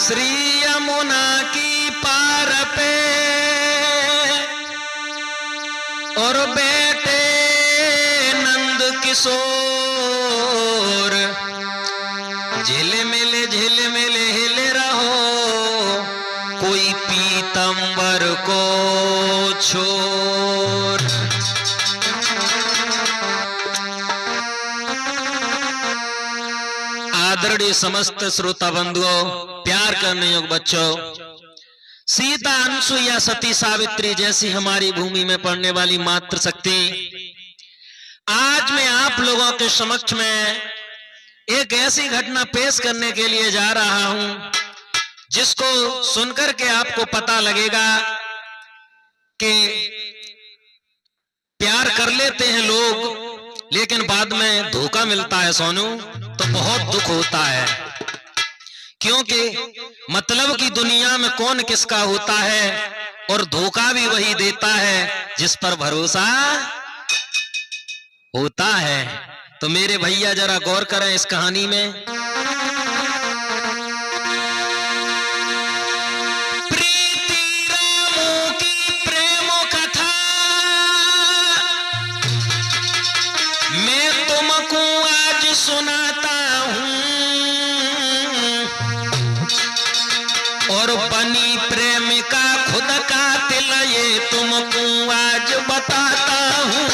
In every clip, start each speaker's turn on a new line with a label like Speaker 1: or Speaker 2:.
Speaker 1: श्री यमुना की पार पे और बेटे नंद किशोर झिलमिल हिल रहो, कोई पीतंबर को छोर। आदरणीय समस्त श्रोता बंधुओं, प्यार करने योग्य बच्चों, सीता अनुसुईया सती सावित्री जैसी हमारी भूमि में पड़ने वाली मातृ शक्ति, आज मैं आप लोगों के समक्ष में एक ऐसी घटना पेश करने के लिए जा रहा हूं जिसको सुनकर के आपको पता लगेगा कि प्यार कर लेते हैं लोग लेकिन बाद में धोखा मिलता है सोनू, तो बहुत दुख होता है। क्योंकि मतलब की दुनिया में कौन किसका होता है और धोखा भी वही देता है जिस पर भरोसा होता है। तो मेरे भैया जरा गौर करें इस कहानी में। प्रीति रामों की प्रेमों कथा मैं तुमको आज सुनाता हूं, और बनी प्रेमिका खुद का दिल ये तुमको आज बताता हूं।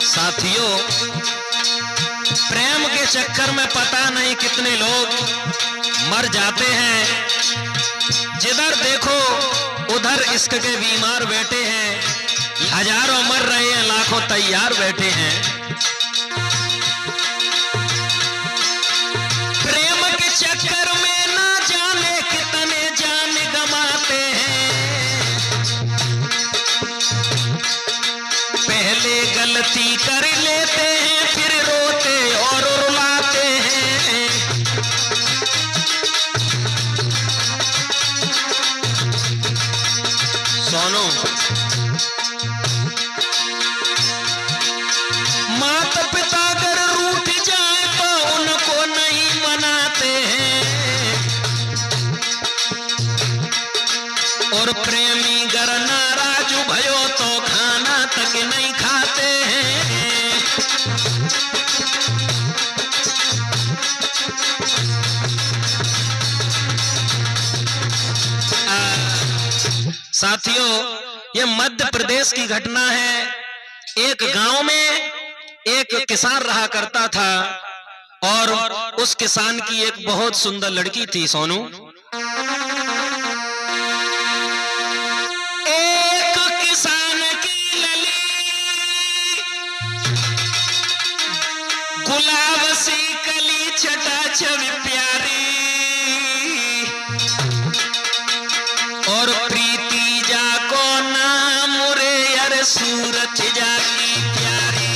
Speaker 1: साथियों, प्रेम के चक्कर में पता नहीं कितने लोग मर जाते हैं। जिधर देखो उधर इश्क के बीमार बैठे हैं, हजारों मर रहे हैं, लाखों तैयार बैठे हैं। प्रेम के चक्कर में ना जाने कितने जान गंवाते हैं। पहले गलती कर लेते हैं फिर रोते और रुलाते हैं। सोनू, माता पिता अगर रूठ जाए तो उनको नहीं मनाते हैं, और प्रेमी गर नाराज भयो तो खाना तक नहीं खाते हैं। साथियों, ये मध्य प्रदेश की घटना है। एक गांव में एक किसान रहा करता था और उस किसान की एक बहुत सुंदर लड़की थी सोनू। एक किसान की लली गुलाब सी कली छटा छवि प्यारी, और प्रीति जाको नाम रे अरे सूरज जाकी प्यारी।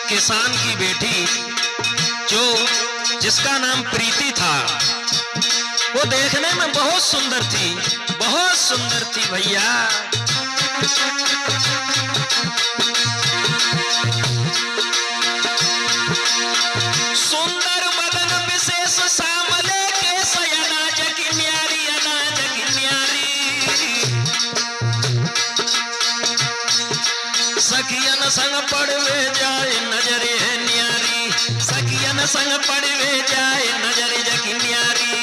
Speaker 1: किसान की बेटी जिसका नाम प्रीति था, वो देखने में बहुत सुंदर थी, बहुत सुंदर थी भैया। सुंदर बदन विशेष सामले के अनाज की न्यारी, अनाज की न्यारी। सखियन संग पड़वे जाए नजरे है न्यारी, सखियन संग पड़वे जाए नजरे जकी न्यारी।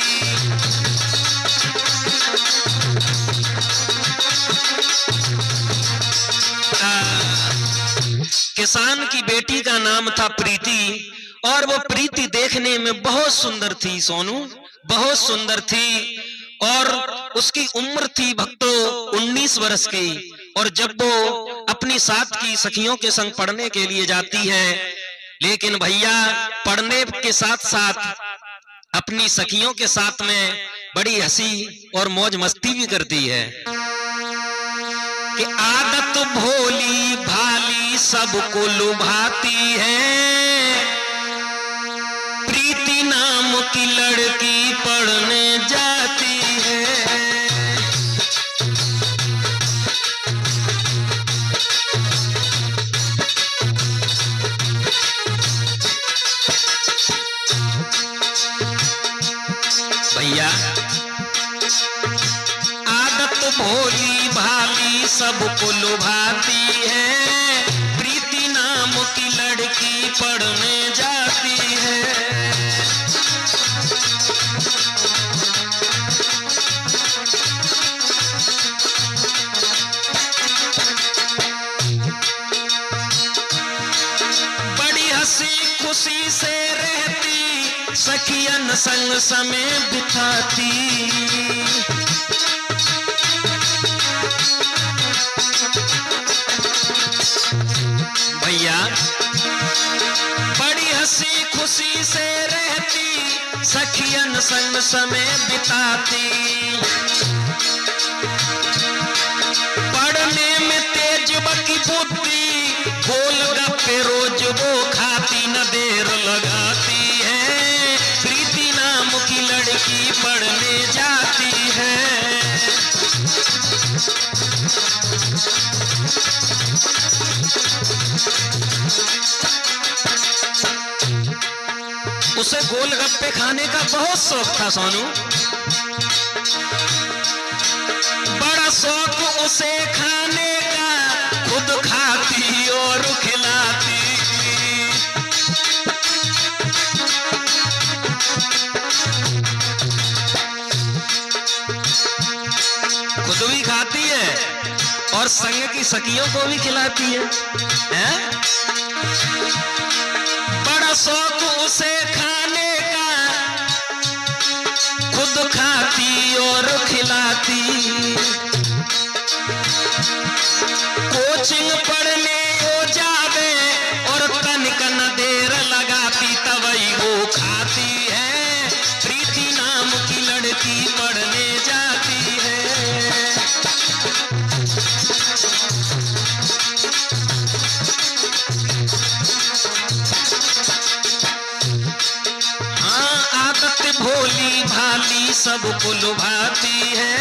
Speaker 1: किसान की बेटी का नाम था प्रीति, और वो प्रीति देखने में बहुत सुंदर थी सोनू, बहुत सुंदर थी। और उसकी उम्र थी भक्तों 19 वर्ष की। और जब वो अपनी साथ की सखियों के संग पढ़ने के लिए जाती है, लेकिन भैया पढ़ने के साथ साथ अपनी सखियों के साथ में बड़ी हंसी और मौज मस्ती भी करती है। कि आदत भोली भाली सबको लुभाती है, प्रीति नाम की लड़की पढ़ने जाती है। भैया आदत भोली भाली सबको लुभाती है, प्रीति नाम की लड़की पढ़ने जाती है। बड़ी हंसी खुशी से रहती, सखियन संग समय बिताती। भैया बड़ी हंसी खुशी से रहती, सखियन संग समय बिताती। पढ़ने में तेज बकी बुद्धि, गोलगप्पे रोज वो खाती, न देर लगाती है, प्रीति नाम की लड़की पढ़ने जाती है। उसे गोलगप्पे खाने का बहुत शौक था सोनू, बड़ा शौक उसे खाने का, खुद खाती और खिलाती। खुद भी खाती है और संग की सखियों को भी खिलाती है, हैं? बड़ा शौक उसे खाने का, खुद खाती और खिलाती। कोचिंग पढ़ने वो जावे और तनिक न देर लगाती, तवई वो खाती है, प्रीति नाम की लड़की पढ़ने जाती है। भोली भाली सबको लुभाती है,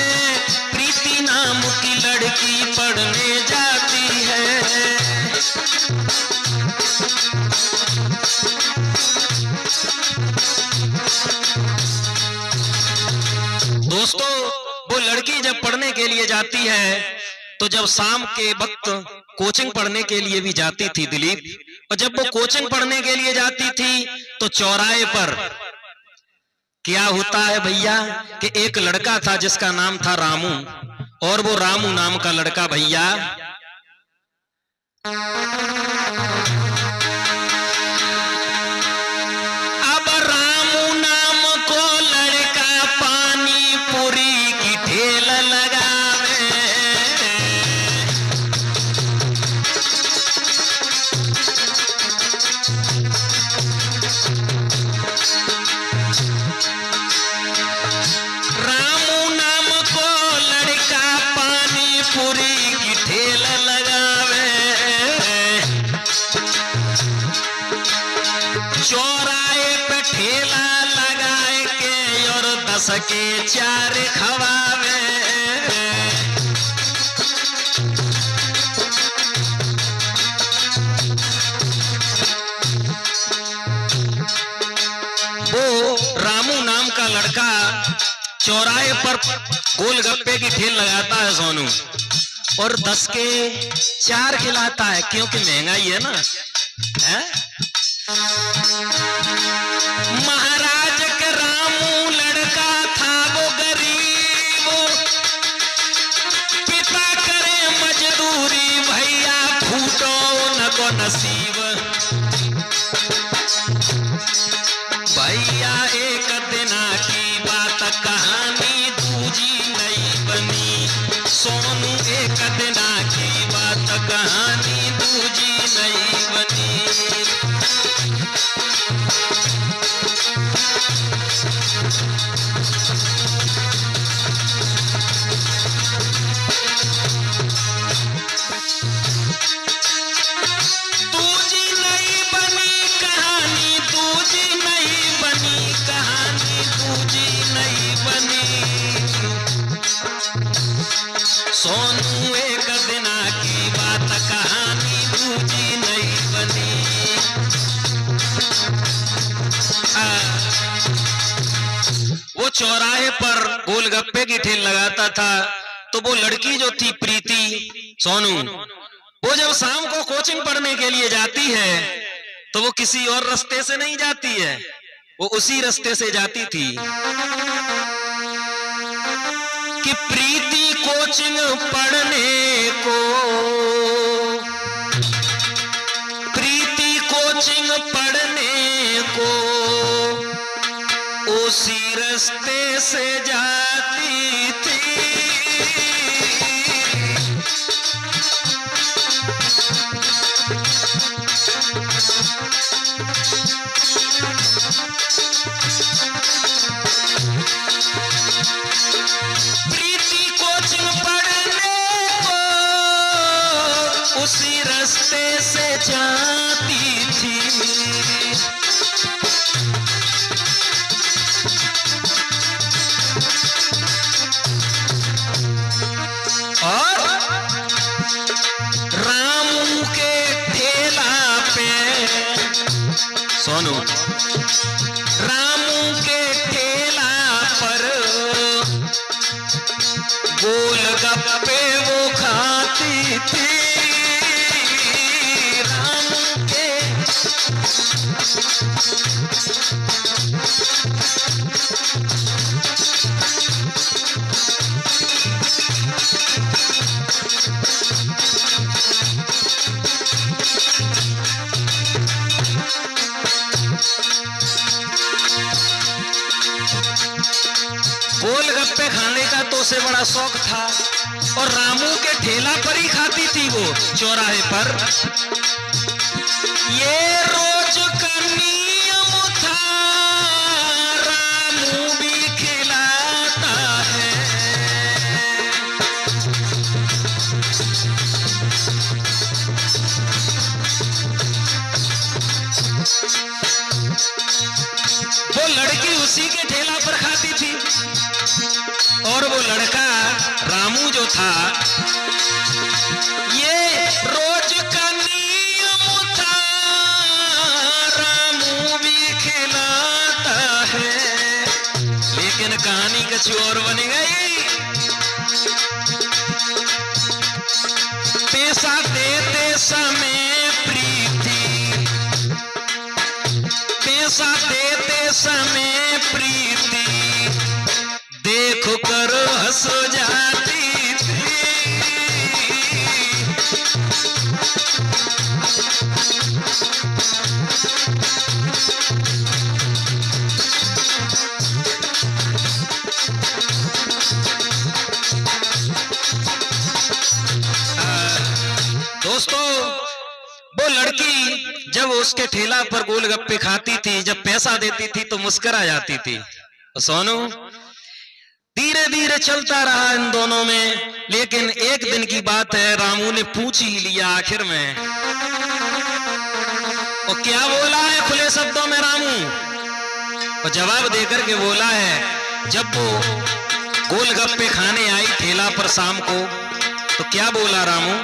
Speaker 1: प्रीति नाम की लड़की पढ़ने जाती है। दोस्तों वो लड़की जब पढ़ने के लिए जाती है, तो जब शाम के वक्त कोचिंग पढ़ने के लिए भी जाती थी दिलीप, और जब वो कोचिंग पढ़ने के लिए जाती थी तो चौराहे पर क्या होता है भैया कि एक लड़का था जिसका नाम था रामू, और वो रामू नाम का लड़का भैया अब रामू नाम को लड़का पानी पूरी की ठेल लगावे। रामू नाम को लड़का पानी पूरी की ठेल लगावे, चौराहे पे ठेला लगाए के और 10 के 4 खवावे। वो रामू नाम का लड़का चौराहे पर गोलगप्पे की ठेल लगाता है सोनू, और 10 के 4 खिलाता है, क्योंकि महंगाई है ना, है? महाराज के रामू लड़का था वो गरीब, पिता करे मजदूरी, भैया फूटो न को नसीब। भैया एक दिना की बात कहानी दूजी नहीं बनी, सोनू एक दिना की बात कहानी दूजी नहीं बनी। सोनू एक दिना की बात कहानी दूजी नहीं बनी। वो चौराहे पर गोलगप्पे की ठेल लगाता था, तो वो लड़की जो थी प्रीति सोनू, वो जब शाम को कोचिंग पढ़ने के लिए जाती है तो वो किसी और रास्ते से नहीं जाती है, वो उसी रास्ते से जाती थी कि प्रीति कोचिंग पढ़ने को, प्रीति कोचिंग पढ़ने को उसी रास्ते से जाती थी। प्रीति कोचिंग पढ़ने को उसी रास्ते से जाती थी। और रामू के ठेला पे, सोनू रामू के ठेला पर गोलगप्पे वो खाती थी। रामू के गोलगप्पे खाने का तो उसे बड़ा शौक था, और रामू के ठेला पर ही खाती थी वो चौराहे पर। ये रोज का नियम था, रामू भी खिलाता है। वो लड़की उसी के ठेला पर खाती थी, और वो लड़का रामू जो था, ये रोज का नियम था, रामू भी खिलाता है। लेकिन कहानी कुछ और बन गई। पैसा देते समय प्रीति, पैसा देते समय प्रीति देख कर हंस जाती थी। दोस्तों, वो लड़की जब उसके ठेला पर गोलगप्पे खाती थी, जब पैसा देती थी तो मुस्कुरा जाती थी। तो सोनू, धीरे धीरे चलता रहा इन दोनों में, लेकिन एक दिन की बात है, रामू ने पूछ ही लिया आखिर में। और क्या बोला है खुले शब्दों में रामू? और जवाब देकर के बोला है, जब वो गोलगप्पे खाने आई ठेला पर शाम को, तो क्या बोला रामू?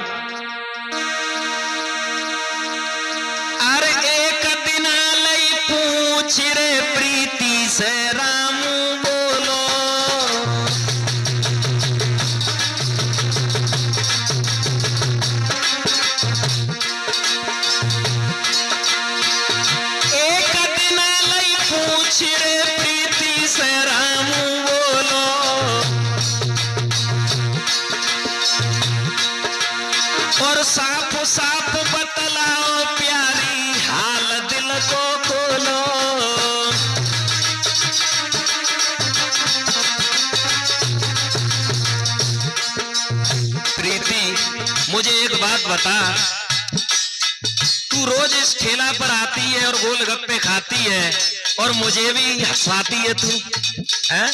Speaker 1: अरे एक दिन लई पूछ रे प्रीति से रामू बोलो, एक दिन लई पूछ रे प्रीति से रामू बोलो, और साफ साफ बतलाओ प्यारी हाल दिल को खोलो। प्रीति, मुझे एक बात बता, तू रोज इस ठेला पर आती है और गोलगप्पे खाती है, और मुझे भी हंसाती है तू, है?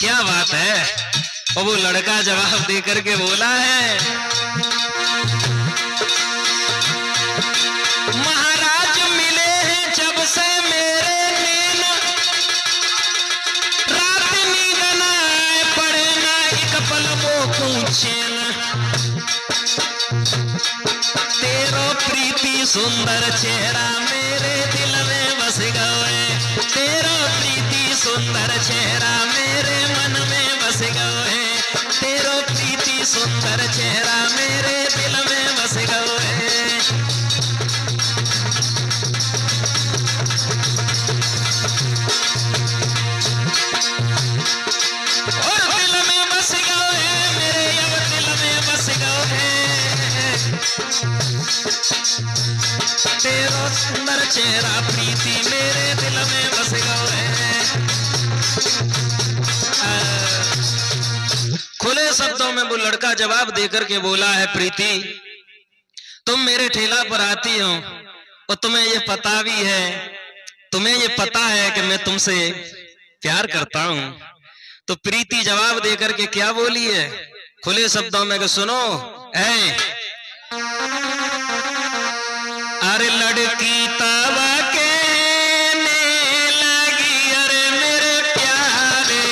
Speaker 1: क्या बात है? और वो लड़का जवाब देकर के बोला है, महाराज मिले हैं जब से मेरे नैन, रात नींद न आए पड़े ना एक पल बोलबो पूछेन तेरो प्रीति सुंदर चेहरा मेरे दिल में बस गए, तेरो प्रीति सुंदर चेहरा मेरे मन में बस गए, तेरो प्रीति सुंदर चेहरा मेरे दिल में बस गए। और दिल में बस गए मेरे, अब दिल में बस गए, तेरा सुंदर चेहरा प्रीति मेरे दिल में बस गए। खुले शब्दों में वो लड़का जवाब देकर के बोला है, प्रीति तुम मेरे ठेला पर आती हो और तुम्हें ये पता भी है, तुम्हें ये पता है कि मैं तुमसे प्यार करता हूं। तो प्रीति जवाब देकर के क्या बोली है खुले शब्दों में कि सुनो ऐ अरे लड़की तवा कहने लगी अरे मेरे प्यारे,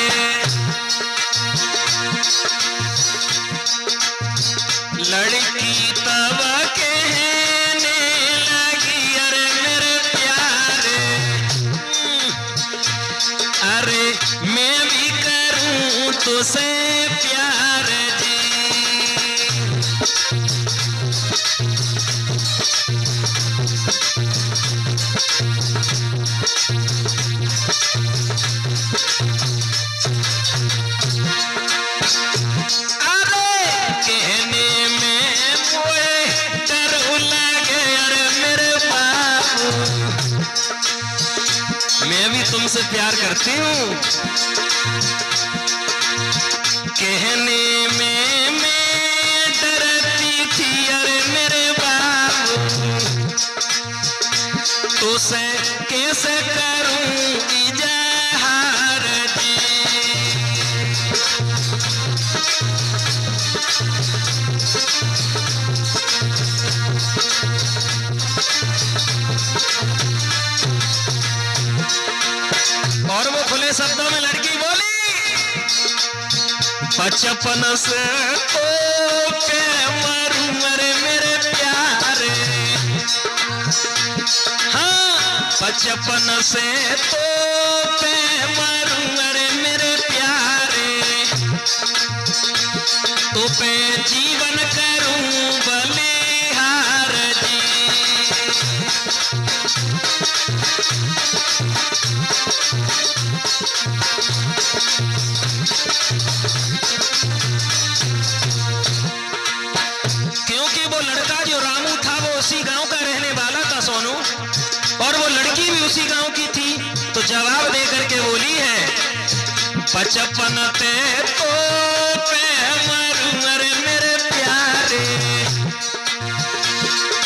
Speaker 1: लड़की तवा कहने लगी अरे मेरे प्यारे, अरे मैं भी करूं तुझसे प्यार जी। मैं भी तुमसे प्यार करती हूँ, कहने में मैं डरती थी अरे मेरे बाबू, तुझसे कैसे करूं इजहार जी। और वो खुले शब्दों में लड़की बोली, बचपन से तो के मरूं अरे मेरे प्यारे, हाँ बचपन से तो के मरूं अरे मेरे प्यारे, तो पे जीवन करूं बलिहार जी। क्योंकि वो लड़का जो रामू था वो उसी गांव का रहने वाला था सोनू, और वो लड़की भी उसी गांव की थी। तो जवाब दे करके बोली है, बचपन ते तो पे मरूं अरे मेरे प्यारे,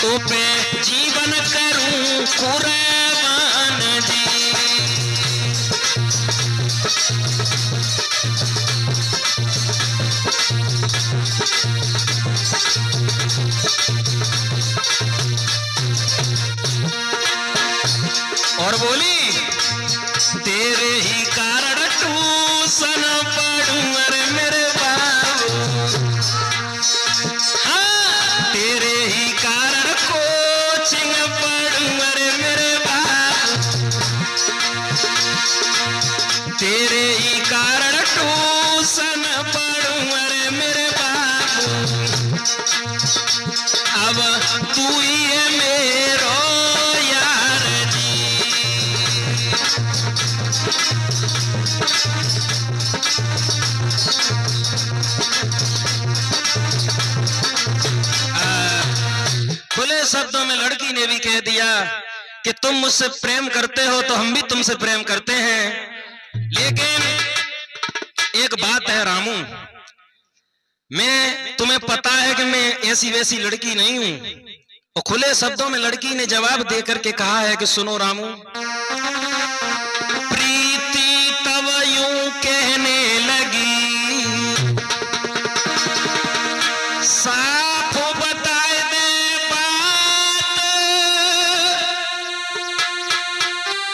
Speaker 1: तो पे जीवन करूं कुर्बान जी। और बोली, तेरे ही कारण ट्यूशन पढ़ूं अरे मेरे बाबू, हाँ तेरे ही कारण कोचिंग पढ़ूं अरे मेरे बाबू, तेरे ही कारण ट्यूशन पढ़ूं अरे मेरे बाबू, अब तू ही है मेरो यार जी। खुले शब्दों में लड़की ने भी कह दिया कि तुम मुझसे प्रेम करते हो तो हम भी तुमसे प्रेम करते हैं, लेकिन एक बात है रामू, मैं तुम्हें पता है कि मैं ऐसी वैसी लड़की नहीं हूं। और खुले शब्दों में लड़की ने जवाब देकर के कहा है कि सुनो रामू, प्रीति तब यूं कहने लगी, साफ बताए दे बात,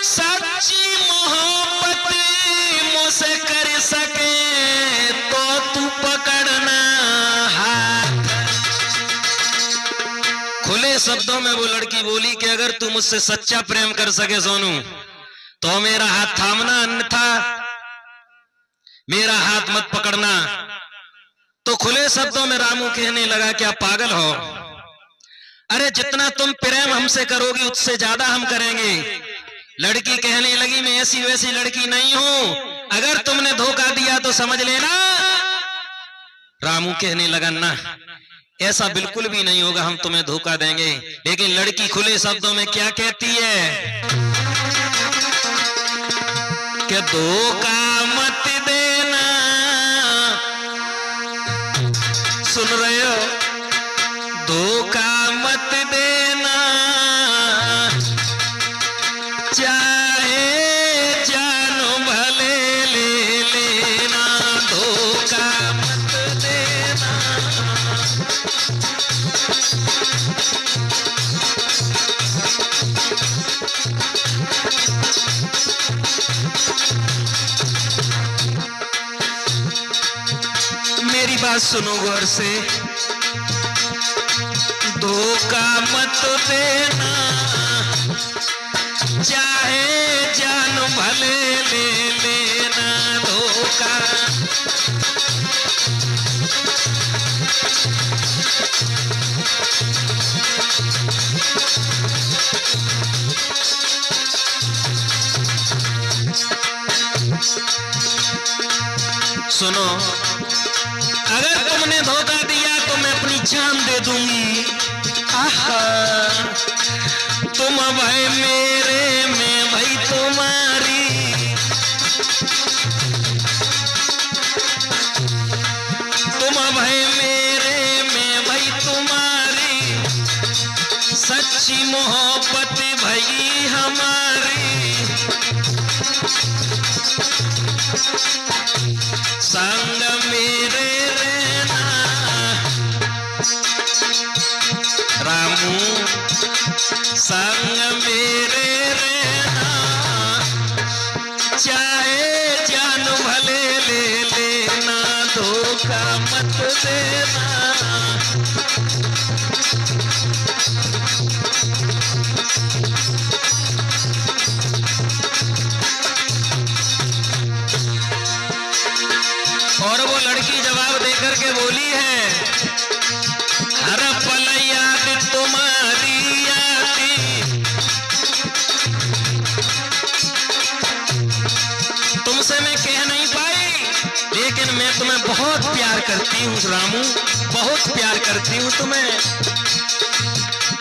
Speaker 1: सच्ची मोहब्बत मुझसे कर सके तो तू पकड़ शब्दों में वो लड़की बोली कि अगर तू मुझसे सच्चा प्रेम कर सके सोनू तो मेरा हाथ थामना, अन्यथा मेरा हाथ मत पकड़ना। तो खुले शब्दों में रामू कहने लगा, क्या पागल हो? अरे जितना तुम प्रेम हमसे करोगी उससे ज्यादा हम करेंगे। लड़की कहने लगी, मैं ऐसी वैसी लड़की नहीं हूं, अगर तुमने धोखा दिया तो समझ लेना। रामू कहने लगा, ना ऐसा बिल्कुल भी नहीं होगा, हम तुम्हें धोखा देंगे। लेकिन लड़की खुले शब्दों में क्या कहती है कि धोखा मत देना, सुन रहे हो, धोखा मत देना, चाहे जानो भले ले लेना, धोखा मत देना। मेरी बात सुनो गौर से, धोखा मत देना, चाहे जान भले ले लेना, धोखा। सुनो, अगर तुमने धोखा दिया तो मैं अपनी जान दे दूंगी। आहा, तुम भाई मेरे, मैं भाई तुम्हारी, तुम भाई मेरे, मैं भाई तुम्हारी, सच्ची मोहब्बत भाई हमारी। संग मेरे रहना रामू, संग मेरे रहना, चाहे जान भले ले लेना, धोखा मत देना। और वो लड़की जवाब देकर के बोली है, हर पल याद तुम्हारी आती, तुमसे मैं कह नहीं पाई, लेकिन मैं तुम्हें बहुत प्यार करती हूँ रामू, बहुत प्यार करती हूँ तुम्हें।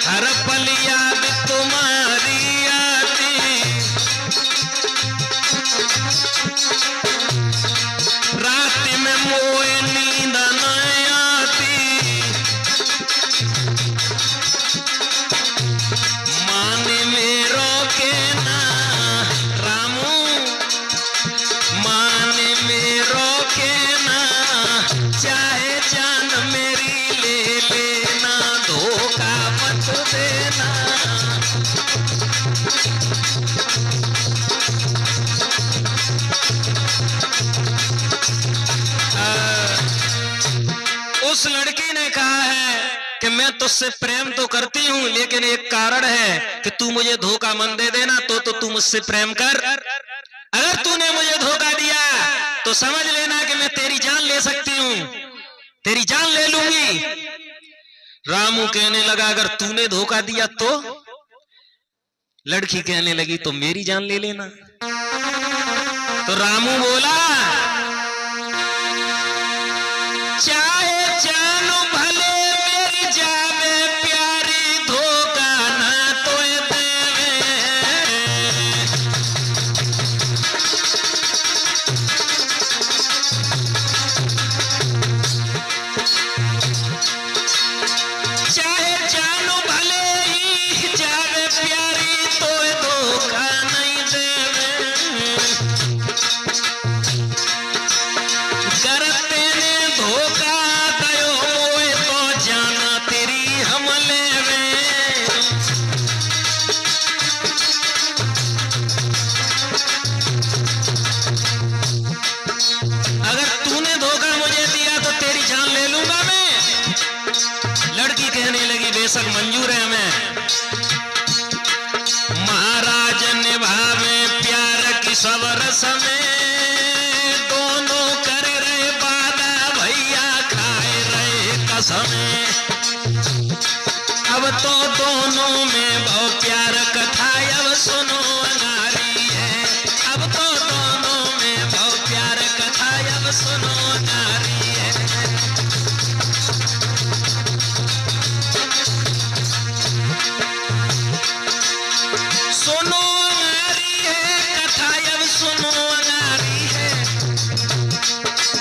Speaker 1: हर पल याद तुम्हारी आती, रात में मोए नींद न आती, माने मेरो के ना रामू, माने मेरो के ना, चाहे जान मेरी ले लेना, धोखा मत देना। उस लड़की ने कहा है कि मैं तुझसे प्रेम तो करती हूं, लेकिन एक कारण है कि तू मुझे धोखा मन दे देना, तो तू मुझसे प्रेम कर। अगर तूने मुझे धोखा दिया तो समझ लेना कि मैं तेरी जान ले सकती हूं, तेरी जान ले लूंगी। रामू कहने लगा, अगर तूने धोखा दिया तो? लड़की कहने लगी, तो मेरी जान ले लेना। तो रामू बोला, चाहे जानो भले मेरी जावे प्यारी, धोखा ना तोए देवे, चाहे जानो भले ही जावे प्यारी, तोए धोखा नहीं देवे। बेशक मंजूर है हमें। महाराज निभावे प्यार की सब रस में, दोनों कर रहे वादा भैया खाए रहे कसमें। अब तो दोनों में बहुत प्यार कथा अब सुनो नारी है। अब तो दोनों में बहुत प्यार कथा अब सुनो नारी है। सुनो नारी है कथा अब सुनो नारी है।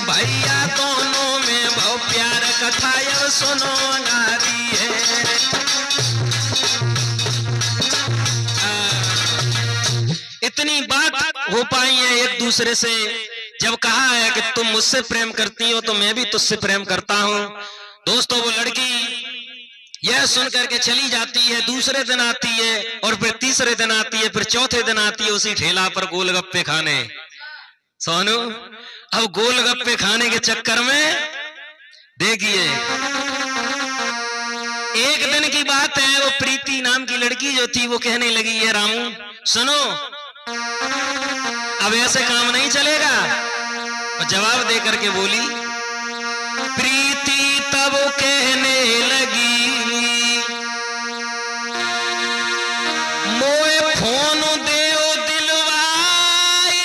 Speaker 1: भैया दोनों में बहुत प्यार कथा अब सुनो नारी है। इतनी बात हो पाई है एक दूसरे से। जब कहा है कि तुम मुझसे प्रेम करती हो तो मैं भी तुझसे प्रेम करता हूं। दोस्तों वो लड़की यह सुन करके चली जाती है। दूसरे दिन आती है और फिर तीसरे दिन आती है, फिर चौथे दिन आती है उसी ठेला पर गोलगप्पे खाने। सोनू अब गोलगप्पे खाने के चक्कर में देखिए एक दिन की बात है, वो प्रीति नाम की लड़की जो थी वो कहने लगी है रामू सुनो अब ऐसे काम नहीं चलेगा। और जवाब दे करके बोली प्रीति तब कहने लगी मोए फोन देओ दिलवाई,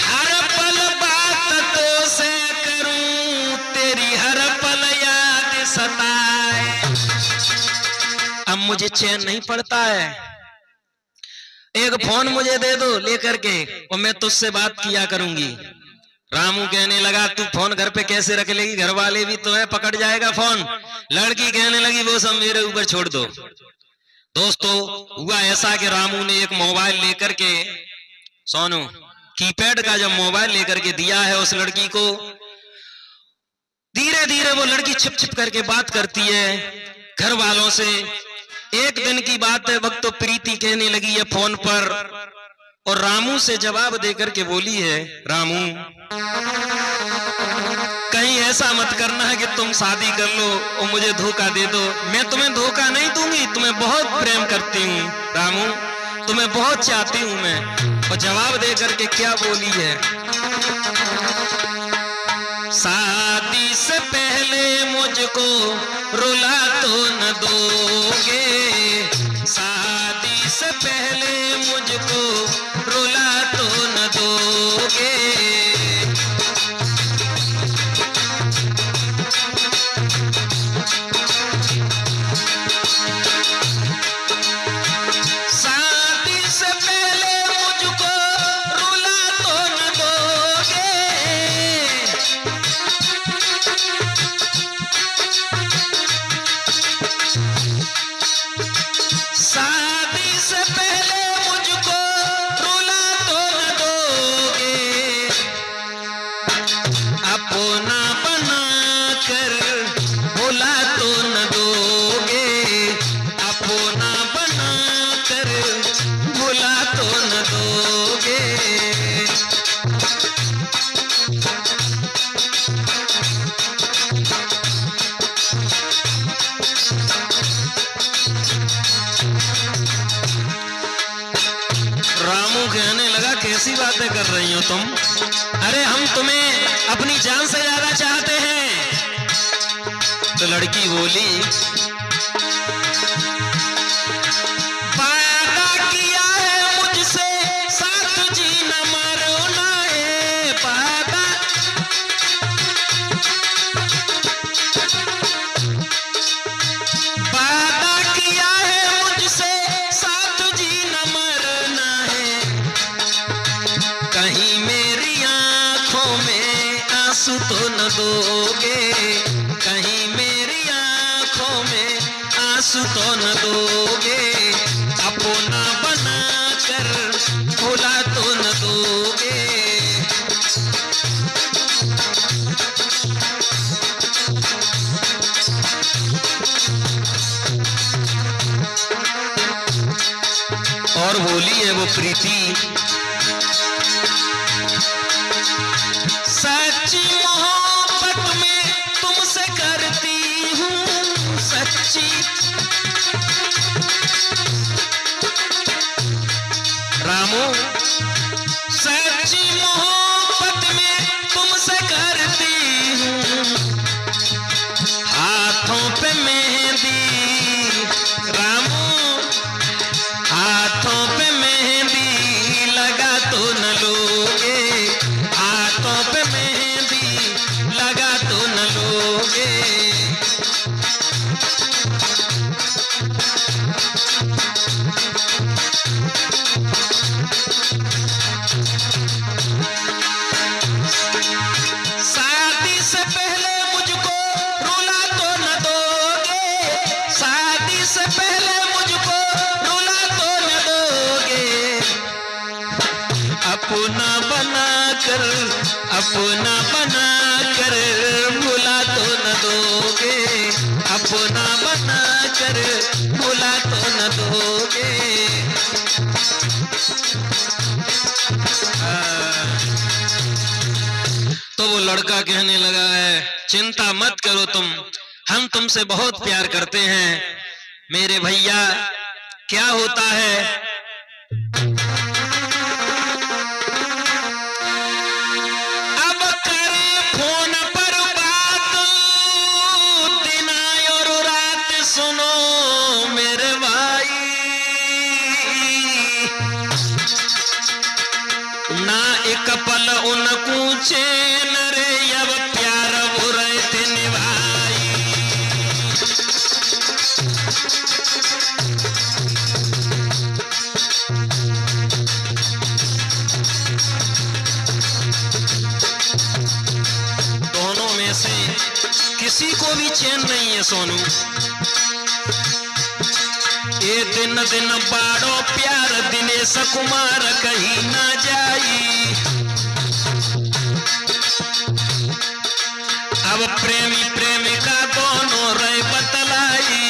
Speaker 1: हर पल बात तो से करूं तेरी हर पल याद सताए। अब मुझे चैन नहीं पड़ता है, एक फोन मुझे दे दो लेकर के और मैं तुझसे बात किया करूंगी। रामू कहने लगा तू फोन घर पे कैसे रख लेगी, घर वाले भी तो है, पकड़ जाएगा फोन। लड़की कहने लगी वो सब मेरे ऊपर छोड़ दो। दोस्तों हुआ ऐसा कि रामू ने एक मोबाइल लेकर के सोनू कीपैड का जब मोबाइल लेकर के दिया है उस लड़की को, धीरे धीरे वो लड़की छिप छिप करके बात करती है घर वालों से। एक दिन की बात है, वक्त तो प्रीति कहने लगी है फोन पर और रामू से जवाब देकर के बोली है रामू कहीं ऐसा मत करना है कि तुम शादी कर लो और मुझे धोखा दे दो। मैं तुम्हें धोखा नहीं दूंगी, तुम्हें बहुत प्रेम करती हूँ रामू, तुम्हें बहुत चाहती हूँ मैं। और जवाब दे करके क्या बोली है शादी से पहले मुझको रुला तो न दोगे, शादी से पहले मुझको रुला तो न दोगे। शादी से पहले मुझको रुला तो न दोगे, शादी से पहले मुझको रुला तो न दोगे। अपना बना कर भुला तो न दोगे, अपना बना कर भुला तो न दोगे। रामू कहने लगा कैसी बातें कर रही हो तुम, अरे हम तुम्हें अपनी जान से ज्यादा चाहते हैं। तो लड़की बोली वादा किया है मुझसे साथ जीना मरना है, वादा वादा किया है मुझसे साथ जीना मरना है। कहीं मेरी आंखों में आंसू तो न दोगे, कहीं मेरी आंखों में आंसू तो न दोगे। अपना बना कर भुला तो न दोगे। और बोली है वो प्रीति सच्ची मोहब्बत में तुमसे करती हूँ अपना बना कर भुला तो न दोगे, अपना बना कर भुला तो न दोगे। तो वो लड़का कहने लगा है, चिंता मत करो तुम, हम तुमसे बहुत प्यार करते हैं मेरे भैया। क्या होता है, अब करे फोन पर बात, दिन और रात सुनो मेरे भाई, ना एक पल उनको चैन रे, अब प्यार बुरे थे निभाई। दोनों में से किसी को भी चैन नहीं है सोनू। ये दिन दिन बाड़ो प्यार दिनेश कुमार कहीं ना जाई, अब प्रेमी प्रेमिका दोनों रहे बतलाई।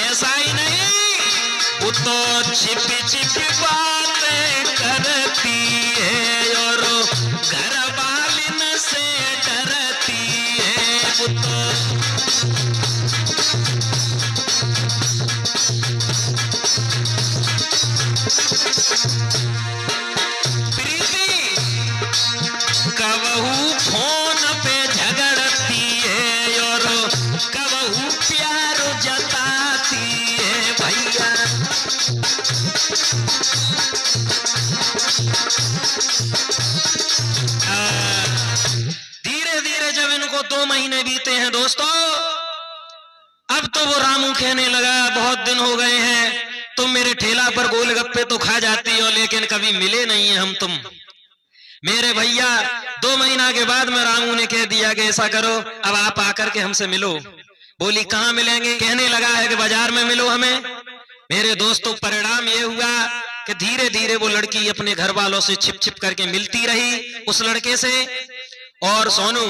Speaker 1: ऐसा ही नहीं, वो तो छिपी छिपी बातें करती है और घर वालिन से डरती है। वो तो कबहू फोन पे झगड़ती है और कबहू प्यार जताती है भैया। धीरे धीरे जब इनको 2 महीने बीते हैं दोस्तों, अब तो वो रामू कहने लगा, बहुत दिन हो गए हैं, तुम मेरे ठेला पर गोलगप्पे तो खा जाती हो लेकिन कभी मिले नहीं है हम तुम मेरे भैया। 2 महीना के बाद में रामू ने कह दिया कि ऐसा करो, अब आप आकर के हमसे मिलो। बोली कहाँ मिलेंगे, कहने लगा है कि बाजार में मिलो हमें। मेरे दोस्तों परिणाम ये हुआ कि धीरे धीरे वो लड़की अपने घर वालों से छिप छिप करके मिलती रही उस लड़के से। और सोनू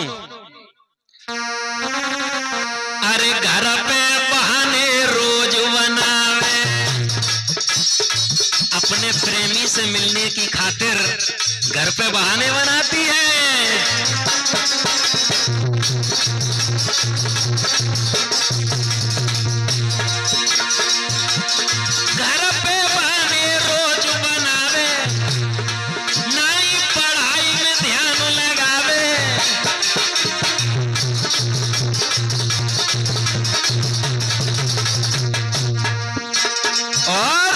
Speaker 1: अरे घर पे बहाने रोज बनावे, अपने प्रेमी से मिलने की खातिर घर पे बहाने बनाती है। घर पे बहाने रोज बनावे, नहीं पढ़ाई में ध्यान लगावे। और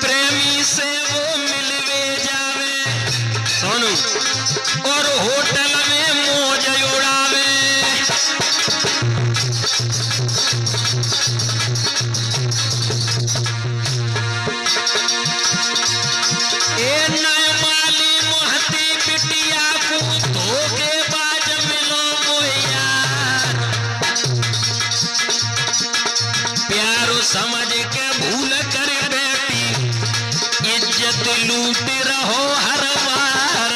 Speaker 1: प्रेमी से वो मिलवे जावे सोनू, और होटल में मौज उड़ावे। ए नए माली मोहती बिटिया को धोखेबाज मिलो मोया, प्यारो समझ के भूल कर बेटी इज्जत लूट रहो हर बार।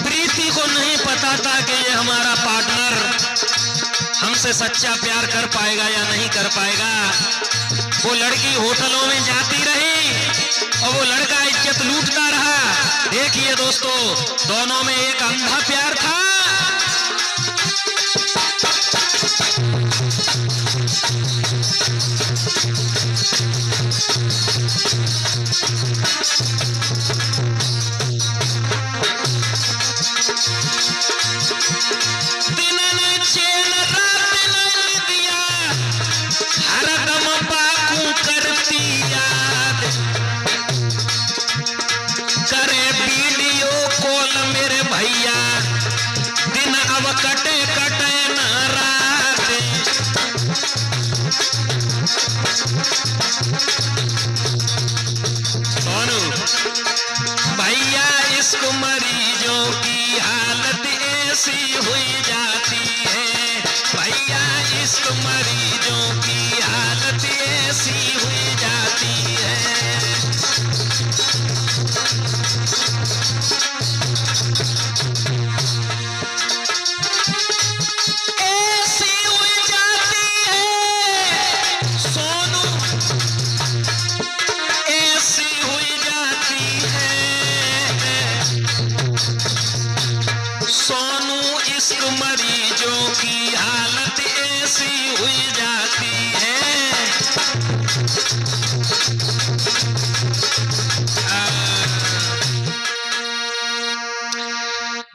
Speaker 1: प्रीति को नहीं पता था कि ये हमारा पार्टनर हमसे सच्चा प्यार कर पाएगा या नहीं कर पाएगा। वो लड़की होटलों में जाती रही और वो लड़का इज्जत लूटता रहा। देखिए दोस्तों, दोनों में एक अंधा प्यार था। दिन न चैन रात न दिया, हर दम पाकू करती याद, करे वीडियो कॉल मेरे भैया दिन भैया इश्क मरीजों की हालत ऐसी हुई जाती है, भैया इश्क मरीजों की हालत ऐसी हुई जाती है। ऐसी हुई जाती है सोनू, ऐसी हुई जाती है सोनू, इश्क मरीजों की हालत ऐसी हुई जाती है।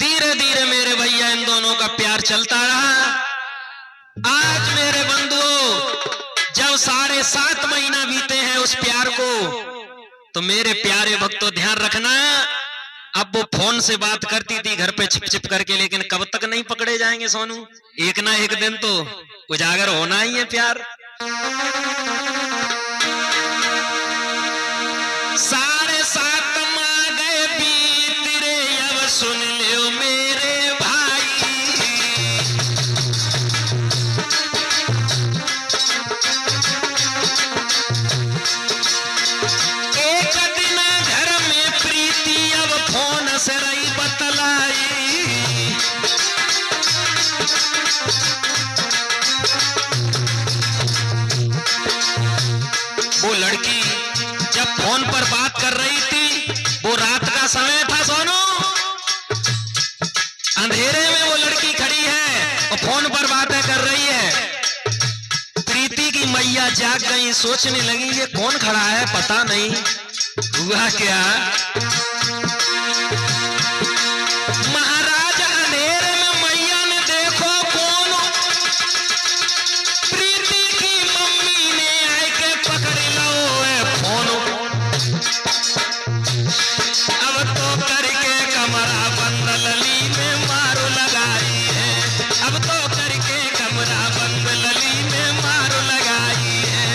Speaker 1: धीरे धीरे मेरे भैया इन दोनों का प्यार चलता रहा। आज मेरे बंधुओं जब 7.5 महीना बीते हैं उस प्यार को, तो मेरे प्यारे भक्तों ध्यान रखना, अब वो फोन से बात करती थी घर पे छिप छिप करके, लेकिन कब तक नहीं पकड़े जाएंगे सोनू, एक ना एक दिन तो उजागर होना ही है प्यार। 7.5 माह गए बीत रे, अब सुन लियो मेरे भाई, एक दिन घर में प्रीति अब फोन से रही बतलाई, वो लड़की जब फोन पर बात कर रही थी, वो रात का समय था सोनू, अंधेरे में वो लड़की खड़ी है और फोन पर बातें कर रही है। प्रीति की मैया जाग गई, सोचने लगी ये कौन खड़ा है, पता नहीं हुआ क्या। महाराज अंधेरे में मैया ने देखो कौन, प्रीति की मम्मी ने आके पकड़ लो है फोन, अब तो करके कमरा बंद लली में मारो लगाई है, अब तो करके कमरा बंद लली में मारो लगाई है।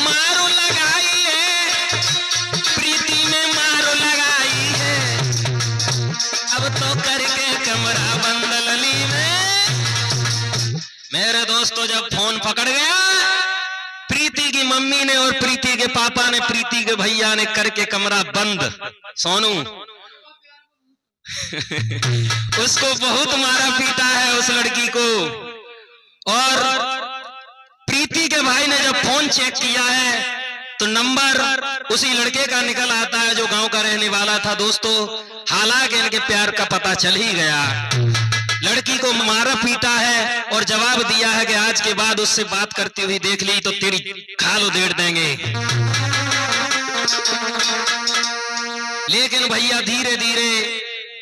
Speaker 1: मारो लगाई है, प्रीति में मारो लगाई है, अब तो करके कमरा बंद लली में। मेरे दोस्तों जब फोन पकड़ गया, प्रीति की मम्मी ने और प्रीति के पापा ने, प्रीति के भैया ने करके कमरा बंद, सोनू उसको बहुत मारा पीटा है उस लड़की को। और प्रीति के भाई ने जब फोन चेक किया है तो नंबर उसी लड़के का निकल आता है जो गांव का रहने वाला था। दोस्तों हालांकि इनके प्यार का पता चल ही गया, लड़की को मारा पीटा है और जवाब दिया है कि आज के बाद उससे बात करती हुई देख ली तो तेरी खाल उधेड़ देंगे। लेकिन भैया धीरे धीरे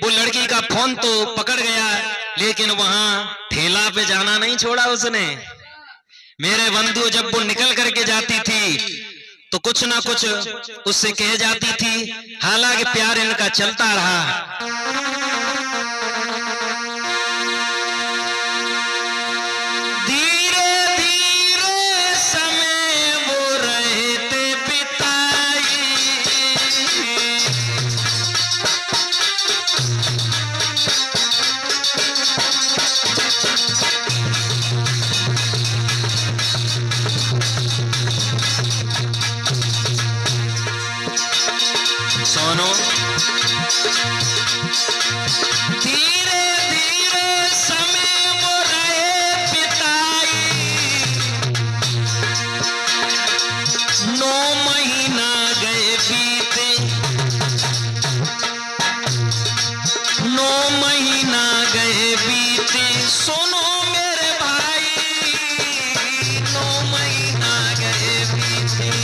Speaker 1: वो लड़की का फोन तो पकड़ गया, लेकिन वहां ठेला पे जाना नहीं छोड़ा उसने। मेरे बंधु जब वो निकल करके जाती थी तो कुछ ना कुछ उससे कह जाती थी, हालांकि प्यार इनका चलता रहा। सोनो धीरे धीरे समय वो रहे बिताई, 9 महीना गए बीते, 9 महीना गए बीते, सुनो मेरे भाई, 9 महीना गए बीते।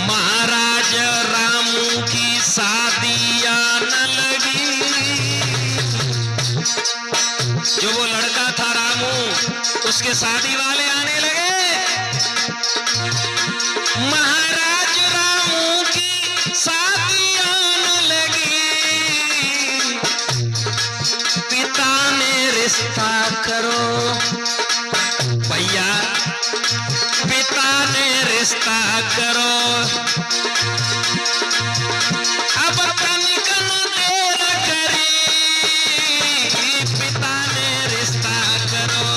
Speaker 1: महाराज रामू की शादी आने लगी, जो वो लड़का था रामू उसके शादी वाले आने लगे। रिश्ता करो, अब तनिक न देर करी, पिता ने रिश्ता करो।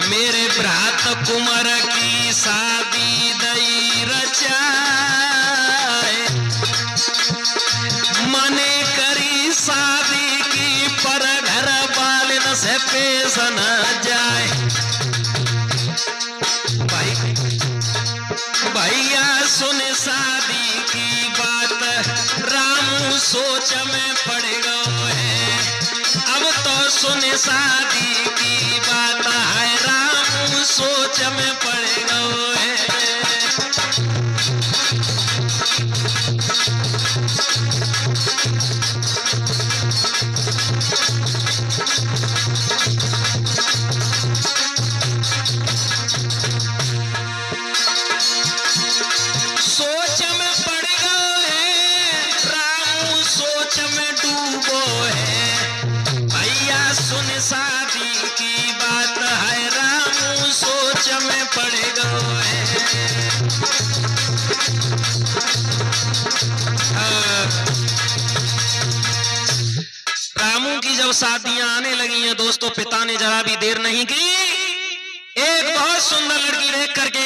Speaker 1: मेरे भ्रात कुंवर की शादी दई रचाए, मने करी शादी की पर घर वाले से पेश न जाए। भैया सुन शादी की बात, रामू सोच में पड़ गए है। अब तो सुन शादी की बात है, रामू सोच में पड़ गए है। सोच में पड़ गए है, रामू सोच में डूबो है। भैया सुन शादी की बात है, रामू सोच में पड़ गए हैं। रामू की जब शादियां आने लगी हैं दोस्तों, पिता ने जरा भी देर नहीं की, एक बहुत सुंदर लड़की देख करके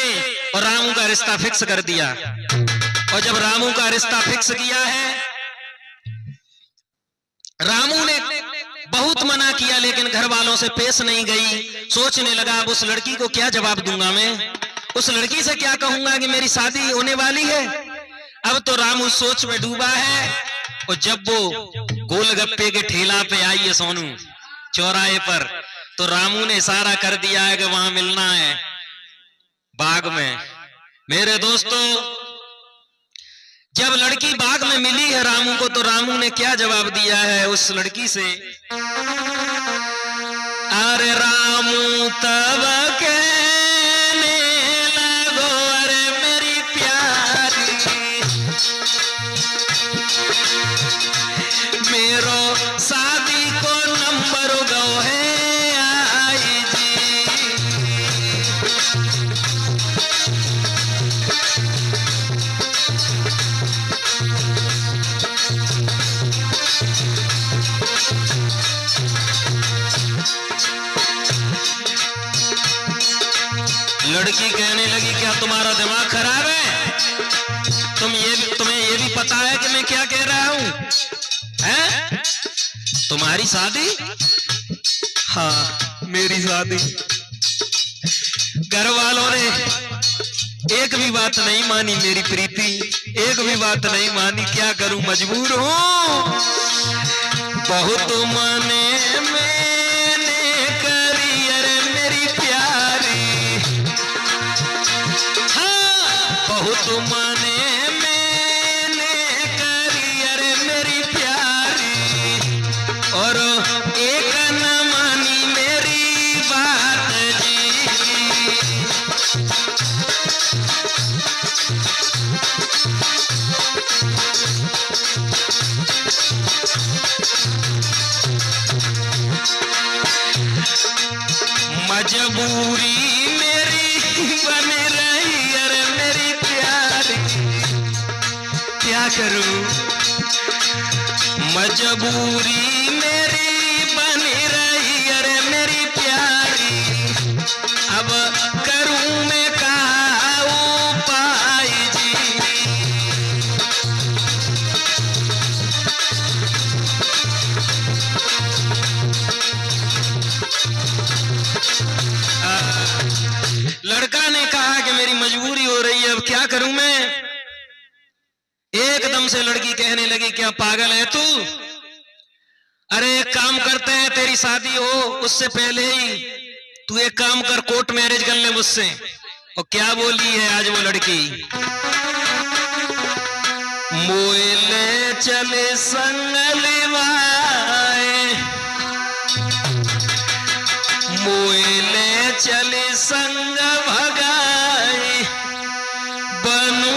Speaker 1: और रामू का रिश्ता फिक्स कर दिया। और जब रामू का रिश्ता फिक्स किया है, रामू ने बहुत मना किया लेकिन घर वालों से पेश नहीं गई। सोचने लगा अब उस लड़की को क्या जवाब दूंगा मैं, उस लड़की से क्या कहूंगा कि मेरी शादी होने वाली है। अब तो रामू सोच में डूबा है। और जब वो गोलगप्पे के ठेला पे आई है सोनू चौराहे पर, तो रामू ने इशारा कर दिया है कि वहां मिलना है बाग में। मेरे दोस्तों, जब लड़की बाग में मिली है रामू को, तो रामू ने क्या जवाब दिया है उस लड़की से, अरे रामू तब कहने लगो, अरे मेरी प्यारी, मेरो शादी को नंबर गो है आई जी। लड़की कहने लगी क्या तुम्हारा दिमाग खराब है? तुम्हें ये भी पता है कि मैं क्या कह रहा हूं? हैं? तुम्हारी शादी? हाँ मेरी शादी। घर वालों ने एक भी बात नहीं मानी, मेरी प्रीति एक भी बात नहीं मानी। क्या करूं, मजबूर हूं। बहुत माने मैंने करी, अरे मेरी प्यारी, हाँ बहुत माने मैंने करी, अरे मेरी प्यारी, और एक न मानी मेरी बात जी। मजबूरी मेरी बन रही, अरे मेरी प्यारी, क्या करूं। मजबूरी मेरी बन रही, अरे मेरी प्यारी, अब करूं मैं क्या उपाय जी। लड़का ने कहा कि मेरी मजबूरी हो रही है, अब क्या करूं मैं। एकदम से लड़की कहने लगी क्या पागल है तू? अरे एक काम करते हैं, तेरी शादी हो उससे पहले ही तू एक काम कर, कोर्ट मैरिज कर ले मुझसे। और क्या बोली है आज वो लड़की, मोले चले संगलवाए, मोले चले संग भगाए, बनू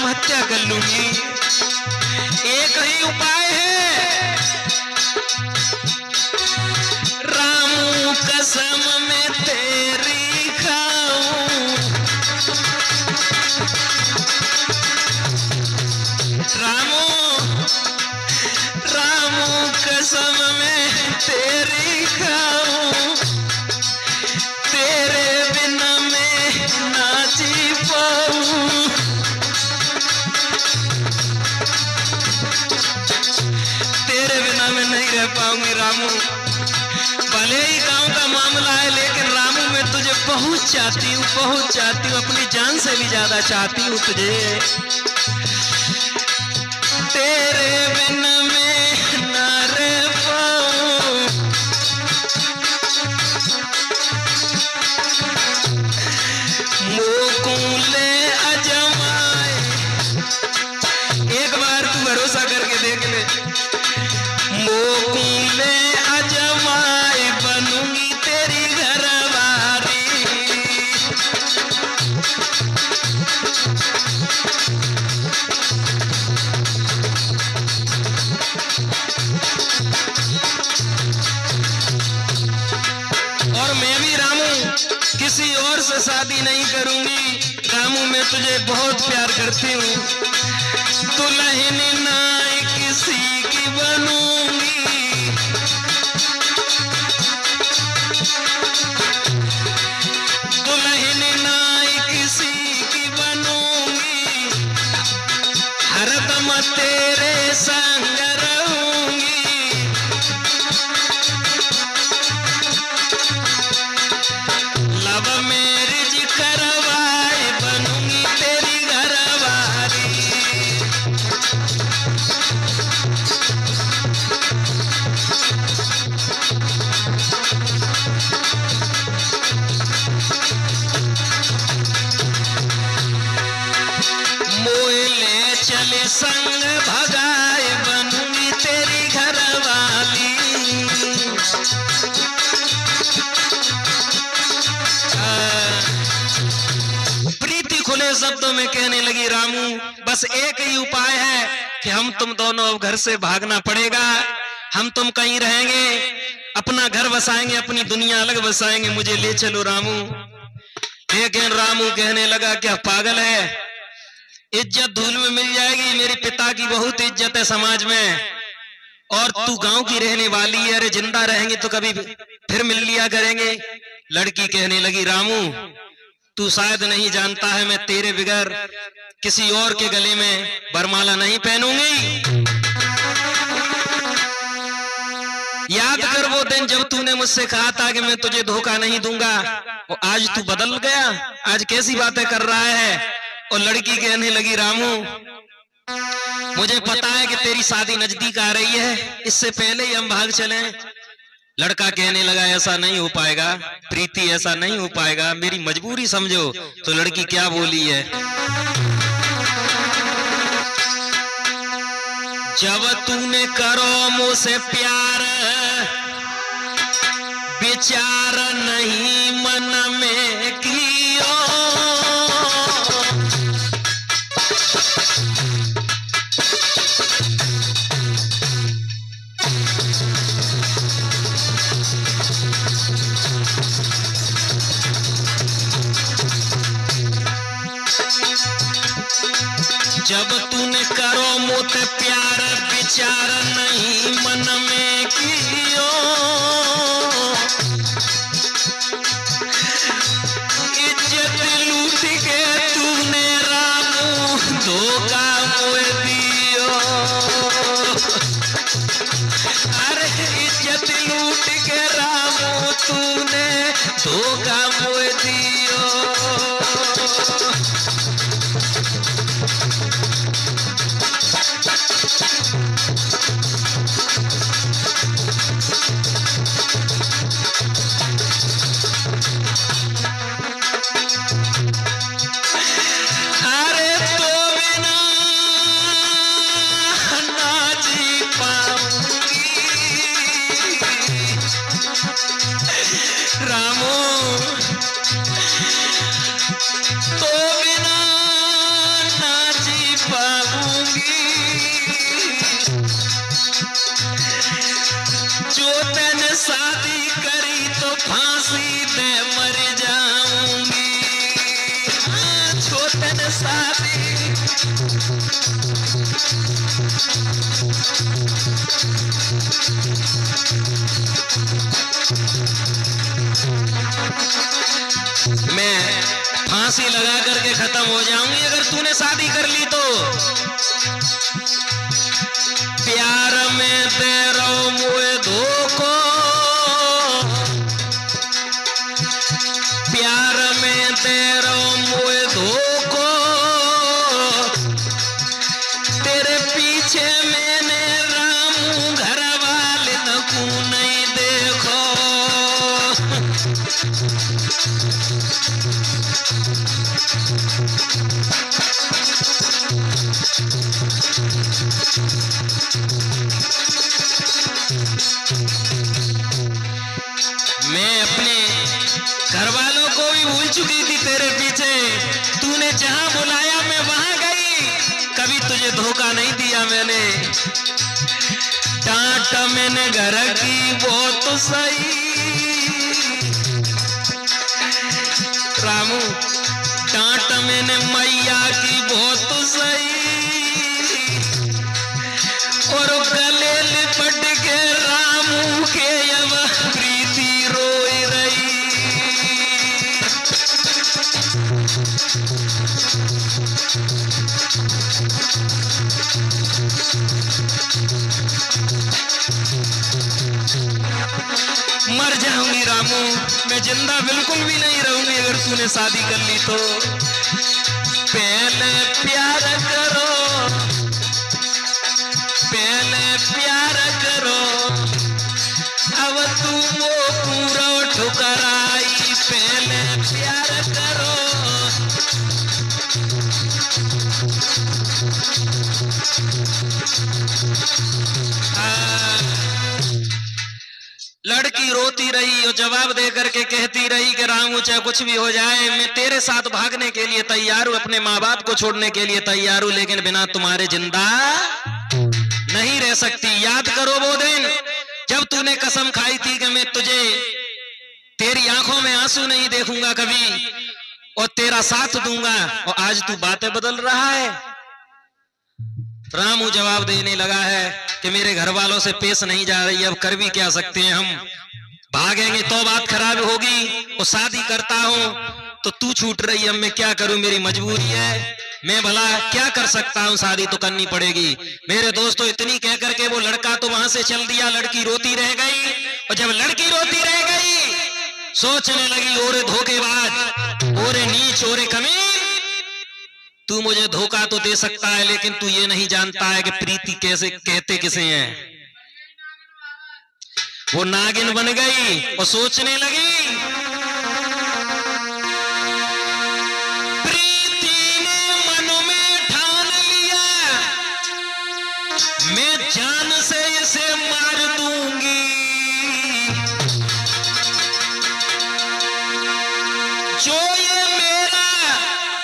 Speaker 1: आत्महत्या कर लूंगी। एक ही उपाय है, रामू कसम में तेरी खाऊं, रामू कसम में तेरी खाऊं, तेरे बिना मैं ना जी पाऊं, तेरे बिना मैं नहीं रह पाऊंगी रामू। भले ही गांव का मामला है, लेकिन रामू मैं तुझे बहुत चाहती हूँ, बहुत चाहती हूँ, अपनी जान से भी ज्यादा चाहती हूँ तुझे। तेरे बिना मैं ना रह पाऊं, मोकूले अजमाए, एक बार तू भरोसा करके देख ले, मोकूले अजमाए बनूंगी तेरी घरवारी। और मैं भी रामू किसी और से शादी नहीं करूंगी। रामू मैं तुझे बहुत प्यार करती हूँ, दुल्हन ना किसी की बनूंगी, दुल्हन ना किसी की बनूंगी, हरदम तेरे संग रहूंगी। लव मैरिज करवाए बनूंगी तेरी घरवारी। मोए ले चले संग भगाए बनूंगी तेरी घरवाली। प्रीति खुले शब्दों में कहने लगी, रामू बस एक ही उपाय है कि हम तुम दोनों अब घर से भागना पड़ेगा, हम तुम कहीं रहेंगे, अपना घर बसाएंगे, अपनी दुनिया अलग बसाएंगे, मुझे ले चलो रामू। लेकिन रामू कहने लगा, क्या पागल है, इज्जत धूल में मिल जाएगी, मेरे पिता की बहुत इज्जत है समाज में, और तू गांव की रहने वाली है, अरे जिंदा रहेंगे तो कभी फिर मिल लिया करेंगे। लड़की कहने लगी, रामू तू शायद नहीं जानता है, मैं तेरे बगैर किसी और के गले में बरमाला नहीं पहनूंगी। याद कर वो दिन जब तूने मुझसे कहा था कि मैं तुझे धोखा नहीं दूंगा, और आज तू बदल गया, आज कैसी बातें कर रहा है। और लड़की कहने लगी, रामू मुझे पता है कि तेरी शादी नजदीक आ रही है, इससे पहले ही हम भाग चलें। लड़का कहने लगा, ऐसा नहीं हो पाएगा प्रीति, ऐसा नहीं हो पाएगा, मेरी मजबूरी समझो। तो लड़की क्या बोली है, जब तूने करो मुझसे प्यार, विचार नहीं मन में कियो, जब तूने करो मुझसे प्यार, विचार नहीं मन में कियो, इज्जत लूट के तूने रामू धोखा मुझे दियो, अरे इज्जत लूट के रामू तूने धोखा मुझे दियो। रामू तो बिना फांसी दे मर जाऊंगी। छोटन शादी मैं फांसी लगा करके खत्म हो जाऊंगी अगर तूने शादी कर ली तो। प्यार में दे रो मुए धोखो, प्यार में दे रो मुए धोखो, तेरे पीछे मैंने रामू घर वाले नकू नहीं देखो। मैं अपने घर वालों को भी भूल चुकी थी तेरे पीछे। तूने जहां बुलाया मैं वहां गई, कभी तुझे धोखा नहीं दिया मैंने। डांट मैंने घर की बहुत सही रामू, डांट मैंने मैया की बहुत सही, और गले लिपट के रामू के अब प्रीति रोई रही। मर जाऊंगी रामू, मैं जिंदा बिल्कुल भी नहीं रहूंगी अगर तूने शादी कर ली तो। पहले प्यार करो, पहले प्यार करो, अब तुम वो पूरा ठुकराई। पहले प्यार करो, लड़की रोती रही और जवाब दे करके कहती रही कि रामू चाहे कुछ भी हो जाए मैं तेरे साथ भागने के लिए तैयार हूं, अपने माँ बाप को छोड़ने के लिए तैयार हूं, लेकिन बिना तुम्हारे जिंदा नहीं रह सकती। याद करो वो दिन जब तूने कसम खाई थी कि मैं तुझे तेरी आंखों में आंसू नहीं देखूंगा कभी और तेरा साथ दूंगा, और आज तू बातें बदल रहा है। रामू जवाब देने लगा है कि मेरे घर वालों से पेश नहीं जा रही, अब कर भी क्या सकते हैं, हम भागेंगे तो बात खराब होगी, और शादी करता हूं तो तू छूट रही है, अब मैं क्या करूं, मेरी मजबूरी है, मैं भला क्या कर सकता हूं, शादी तो करनी पड़ेगी। मेरे दोस्तों इतनी कह करके वो लड़का तो वहां से चल दिया, लड़की रोती रह गई, और जब लड़की रोती रह गई सोचने लगी ओरे धोखेबाज, ओरे नीच, ओरे कमीन, तू मुझे धोखा तो दे सकता है लेकिन तू ये नहीं जानता है कि प्रीति कैसे कहते किसे हैं। वो नागिन बन गई और सोचने लगी प्रीति ने मन में ठान लिया मैं जान से इसे मार दूंगी, जो ये मेरा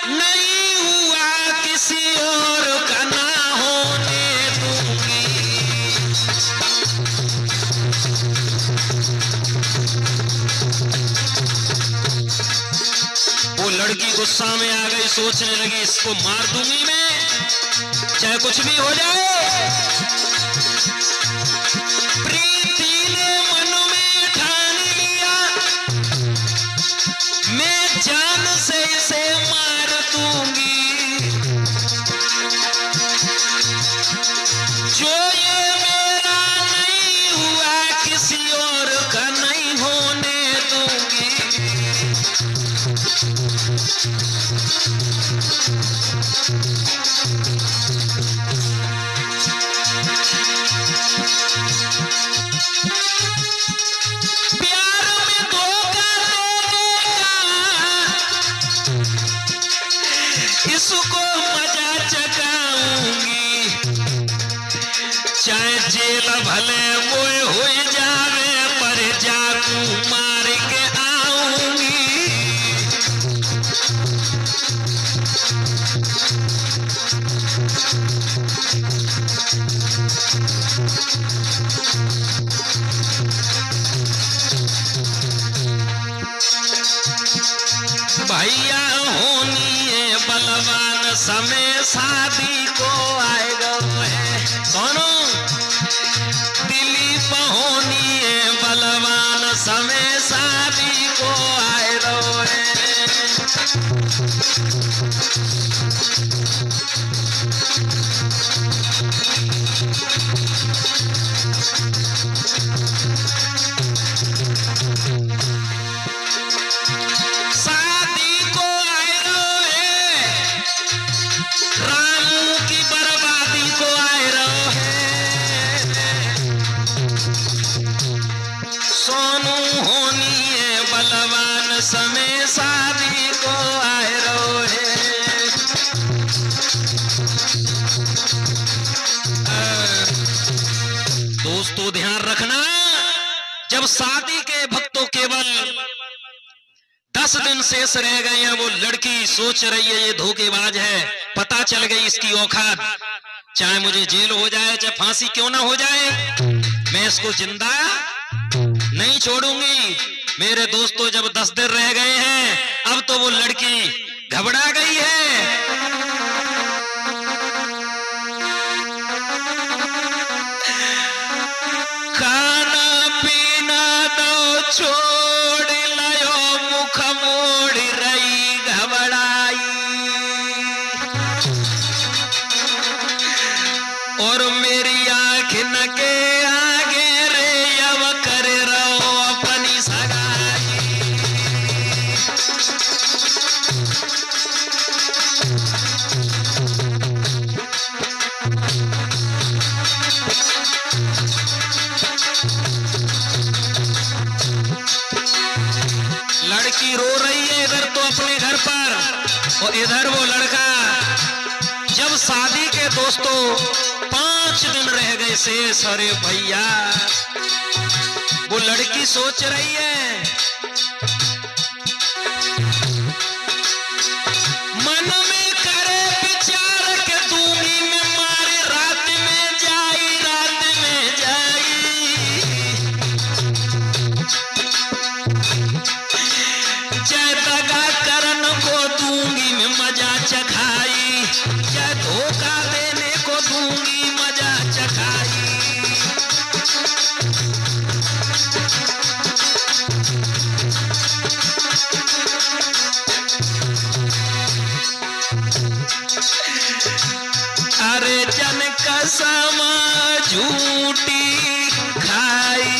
Speaker 1: नहीं हुआ किसी और का ना होने दूंगी। वो लड़की गुस्सा में आ गई, सोचने लगी इसको मार दूंगी मैं चाहे कुछ भी हो जाए। प्रीति ने मन में ठान लिया मैं जान से इसे मार दूंगी, जो ये मेरा नहीं हुआ किसी और का नहीं होने दूंगी। प्यार में धोखा देने का इसको मजा चकाऊंगी, चाहे जेल भले मोए हो जावे पर जादू मार के आऊंगी। भैया होनी है बलवान समय शादी को आएगा है। सोनू दिलीप होनी है बलवान समय शादी को आएगा है। समय शादी को आए रोहे। दोस्तों ध्यान रखना, जब शादी के भक्तों केवल 10 दिन शेष रह गए हैं, वो लड़की सोच रही है ये धोखेबाज है, पता चल गई इसकी औकात, चाहे मुझे जेल हो जाए चाहे फांसी क्यों ना हो जाए, मैं इसको जिंदा नहीं छोड़ूंगी। मेरे दोस्तों जब 10 दिन रह गए हैं, अब तो वो लड़की घबरा गई है। खाना पीना दो छोड़ लयो, मुख मोड़ रही घबराई, और मेरी आंख न के आगे रे अब कर रहो अपनी सगाई। लड़की रो रही है इधर तो अपने घर पर, और इधर वो लड़का। जब शादी के दोस्तों 5 दिन रह गए शेष, अरे भैया वो लड़की सोच रही है, मन में करे विचार के दूंगी मैं मारे, रात में जाई रात में जाई, चाहे दगा करन को दूंगी मैं मजा चखाई, चाहे धोखा देने को दूंगी मजा चखाई। अरे जन कसम झूठी खाई,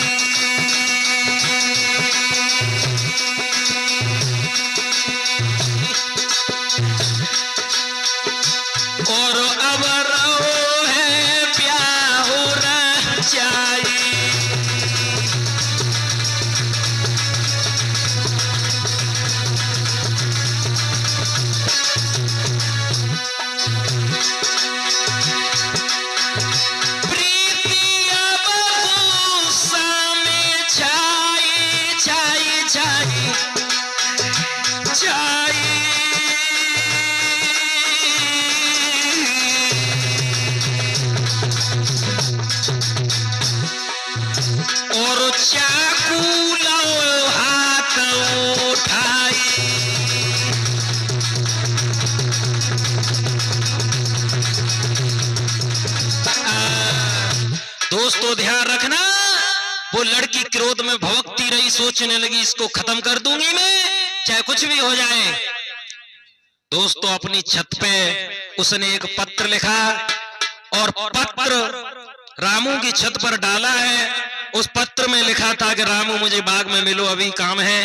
Speaker 1: और अब रो है प्यार रचाई। और चाकू लो हाथ उठाई, दोस्तों ध्यान रखना, वो लड़की क्रोध में भड़कती रही, सोचने लगी इसको खत्म कर दूंगी मैं, चाहे कुछ भी हो जाए। दोस्तों अपनी छत पे उसने एक पत्र लिखा, और पत्र रामू की छत पर डाला है। उस पत्र में लिखा था कि रामू मुझे बाग में मिलो, अभी काम है।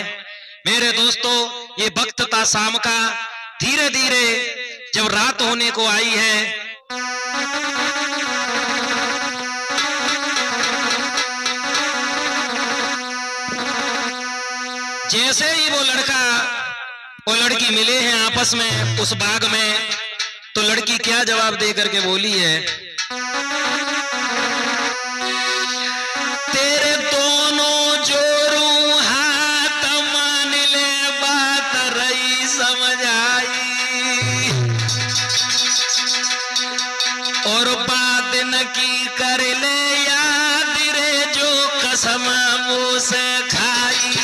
Speaker 1: मेरे दोस्तों ये वक्त था शाम का, धीरे धीरे जब रात होने को आई है, जैसे ही वो लड़का और लड़की मिले हैं आपस में उस बाग में, तो लड़की क्या जवाब दे करके बोली है, तेरे दोनों जोरू हाथ मान ले, बात रही समझ आई, और बात न की कर ले याद रे, जो कसम मुँह से खाई।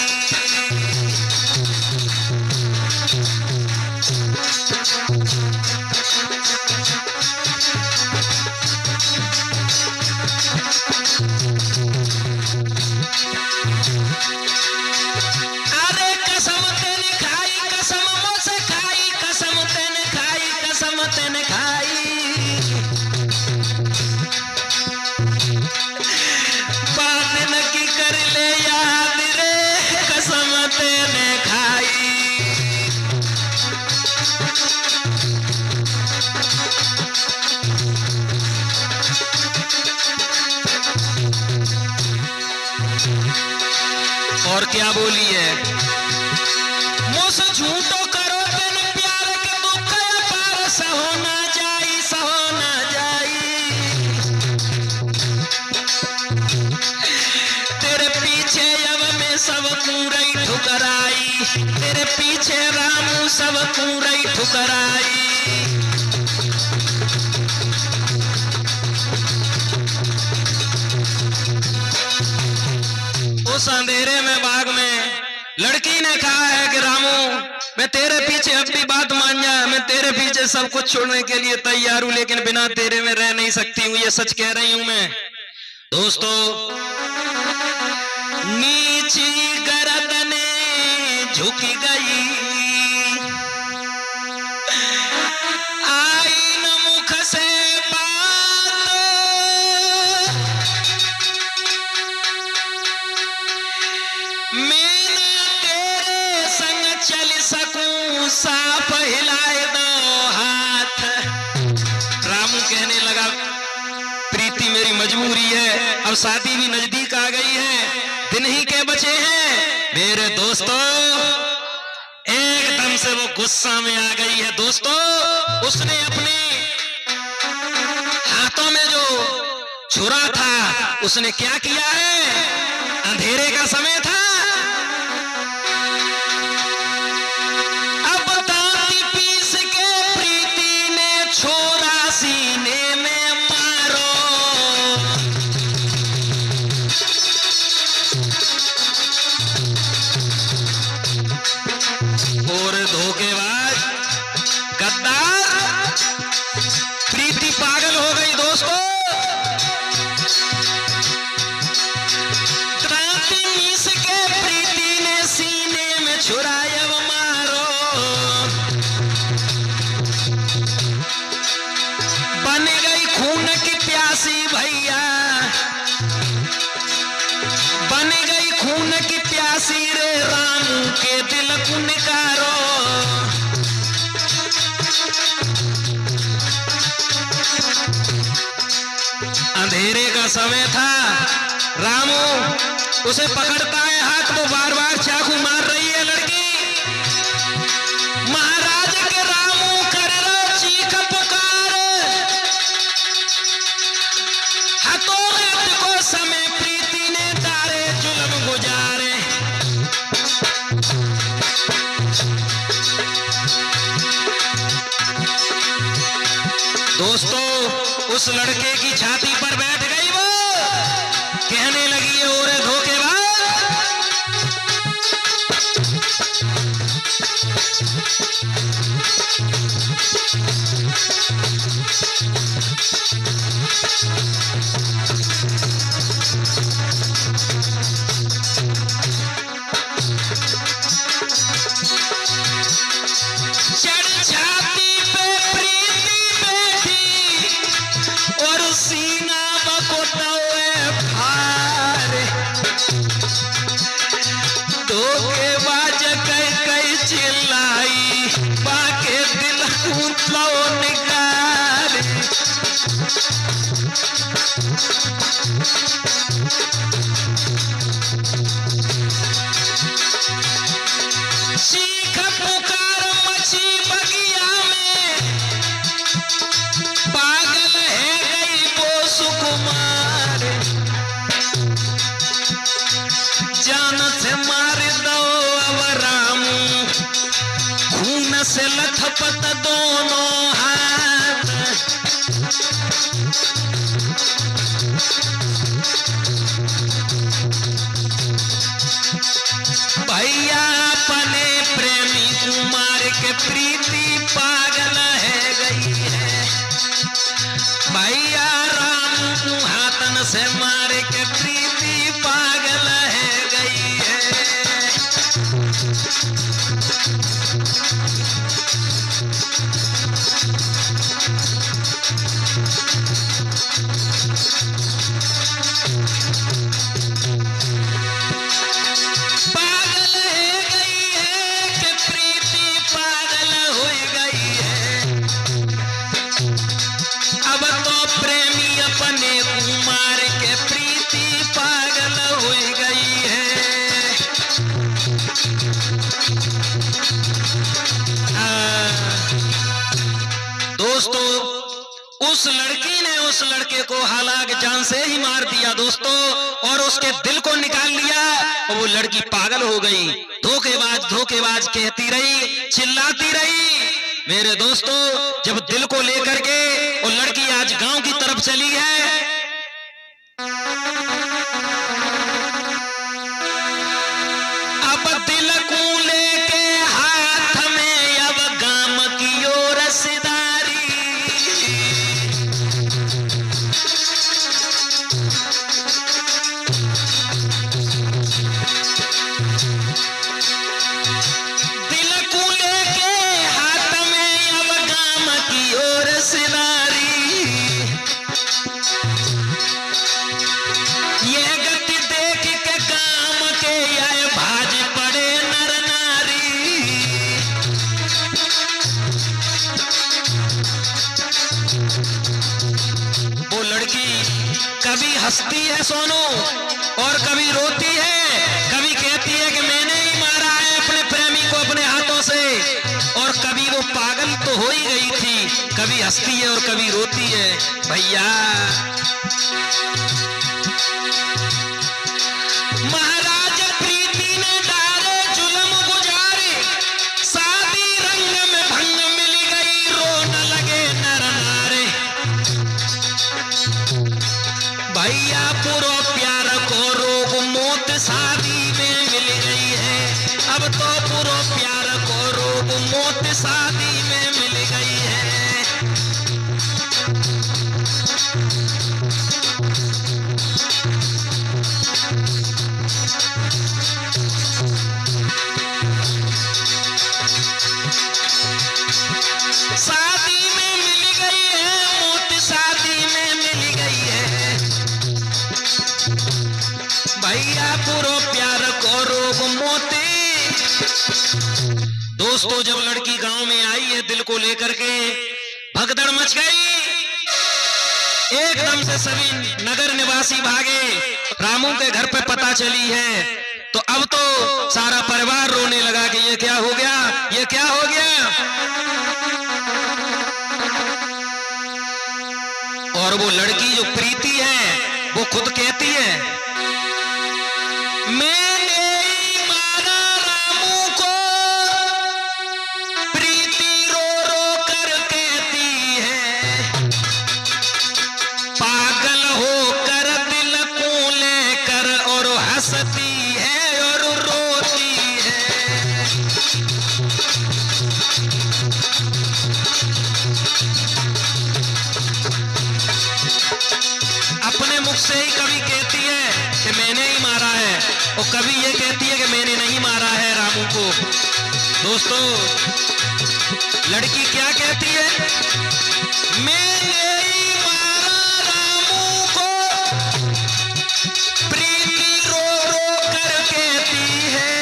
Speaker 1: और क्या बोली है, मुझसे झूठो करो बिन प्यार के दुख पार सहो ना जाई, सहो ना जाई। तेरे पीछे अब में सब कूड़ई ठुकराई, तेरे पीछे रामू सब कूड़ई ठुकराई। उस अंधेरे में बाग में लड़की ने कहा है कि रामू मैं तेरे पीछे अब भी बात मान जा, मैं तेरे पीछे सब कुछ छोड़ने के लिए तैयार हूं, लेकिन बिना तेरे में रह नहीं सकती हूं, ये सच कह रही हूं मैं। दोस्तों, नीची गर्दनें झुक गई, आई न मुख से बात, मैं न तेरे संग चल सकूं, साफ हिलाए दो हाथ। रामू कहने लगा प्रीति मेरी मजबूरी है, अब शादी भी नजदीक आ गई है, दिन ही के बचे हैं। मेरे दोस्तों, एकदम से वो गुस्सा में आ गई है। दोस्तों, उसने अपने हाथों में जो छुरा था उसने क्या किया है, अंधेरे का समय था, अब दांत पीस के प्रीति ने छोरा सीने में मारो। और धोखेबाज गद्दार प्रीति पागल हो गई। दोस्तों, दांत पीस के प्रीति ने सीने में छुराया वो मारो, बन गई खून की प्यासी भैया, बन गई खून की प्यासी रे, रामू के दिल को निकारो। अंधेरे का समय था, रामू उसे पकड़ता है हाथ, वो बार बार चाकू मार रही है लड़की। महाराज के रामू कर रो चीख पुकार, हाथों रात को समय प्रीति ने तारे जुल्म गुजारे। दोस्तों, उस लड़के की छाती पर बैठ गई वो, कहने लगी है ओरे धोखेबाज, चढ़ छाती पे प्रीति बैठी और सीना बकोटा हुए फारे, धोखेबाज कई कई चिल्लाई, बाके दिल कूदलो निकाले। चीख पुकार मची बगिया में, पागल है गई वो सुकुमार, जान से मार दो अब रामू, खून से लथपथ दोनों हाथ। भैया अपने प्रेमी कुमार के प्रीति पागल है गई है, भैया राम को हाथन से मार के प्रीति पागल है गई है। अब तो प्रेमी अपने कुमार के प्रीति उस लड़की ने उस लड़के को हालांकि जान से ही मार दिया दोस्तों, और उसके दिल को निकाल लिया, और वो लड़की पागल हो गई। धोखेबाज धोखेबाज कहती रही, चिल्लाती रही। मेरे दोस्तों, जब दिल को लेकर के वो लड़की आज गांव की तरफ चली है, अब दिल को लेके हाथ में अब गांव की ओर रसदारी। दिल को लेके हाथ में अब गांव की ओर रसदारी। ये गति देख के गांव के आए भाज पड़े नर नारी। वो लड़की कभी हंसती है सोनू, और कभी रोती है, कभी कहती है कि मैंने ही मारा है अपने प्रेमी को अपने हाथों से, और कभी वो पागल तो हो ही गई थी, कभी हंसती है और कभी रोती है। भैया महाराज प्रीति ने डाले जुल्म गुजारे, शादी रंग में भंग मिल गई, रोने लगे नर नारे। भैया पूरो प्यार को रोग मौत शादी में मिल गई है, अब तो पूरो प्यार को रोग मौत शादी में मिल गई है। शादी में मिल गई है मौत, शादी में मिल गई है। भैया पूरो प्यार को रोग मोते। दोस्तों, जब लड़की गांव में आई है दिल को लेकर के, भगदड़ मच गई, एकदम से सभी नगर निवासी भागे। रामू के घर पे पता चली है, तो अब तो सारा परिवार रोने लगा कि ये क्या हो गया, ये क्या हो गया। और वो लड़की जो प्रीति है वो खुद कहती है, मैंने ही मारा रामू को, प्रीति रो रो कर कहती है, पागल होकर दिल को लेकर और हंसती है और रोती है। अपने मुख से ही कभी कहती है कि मैंने ही मारा है, और कभी ये कहती है कि मैंने नहीं मारा है रामू को। दोस्तों, लड़की क्या कहती है, मैंने ही मारा रामू को, प्रीति रो रो कर कहती है,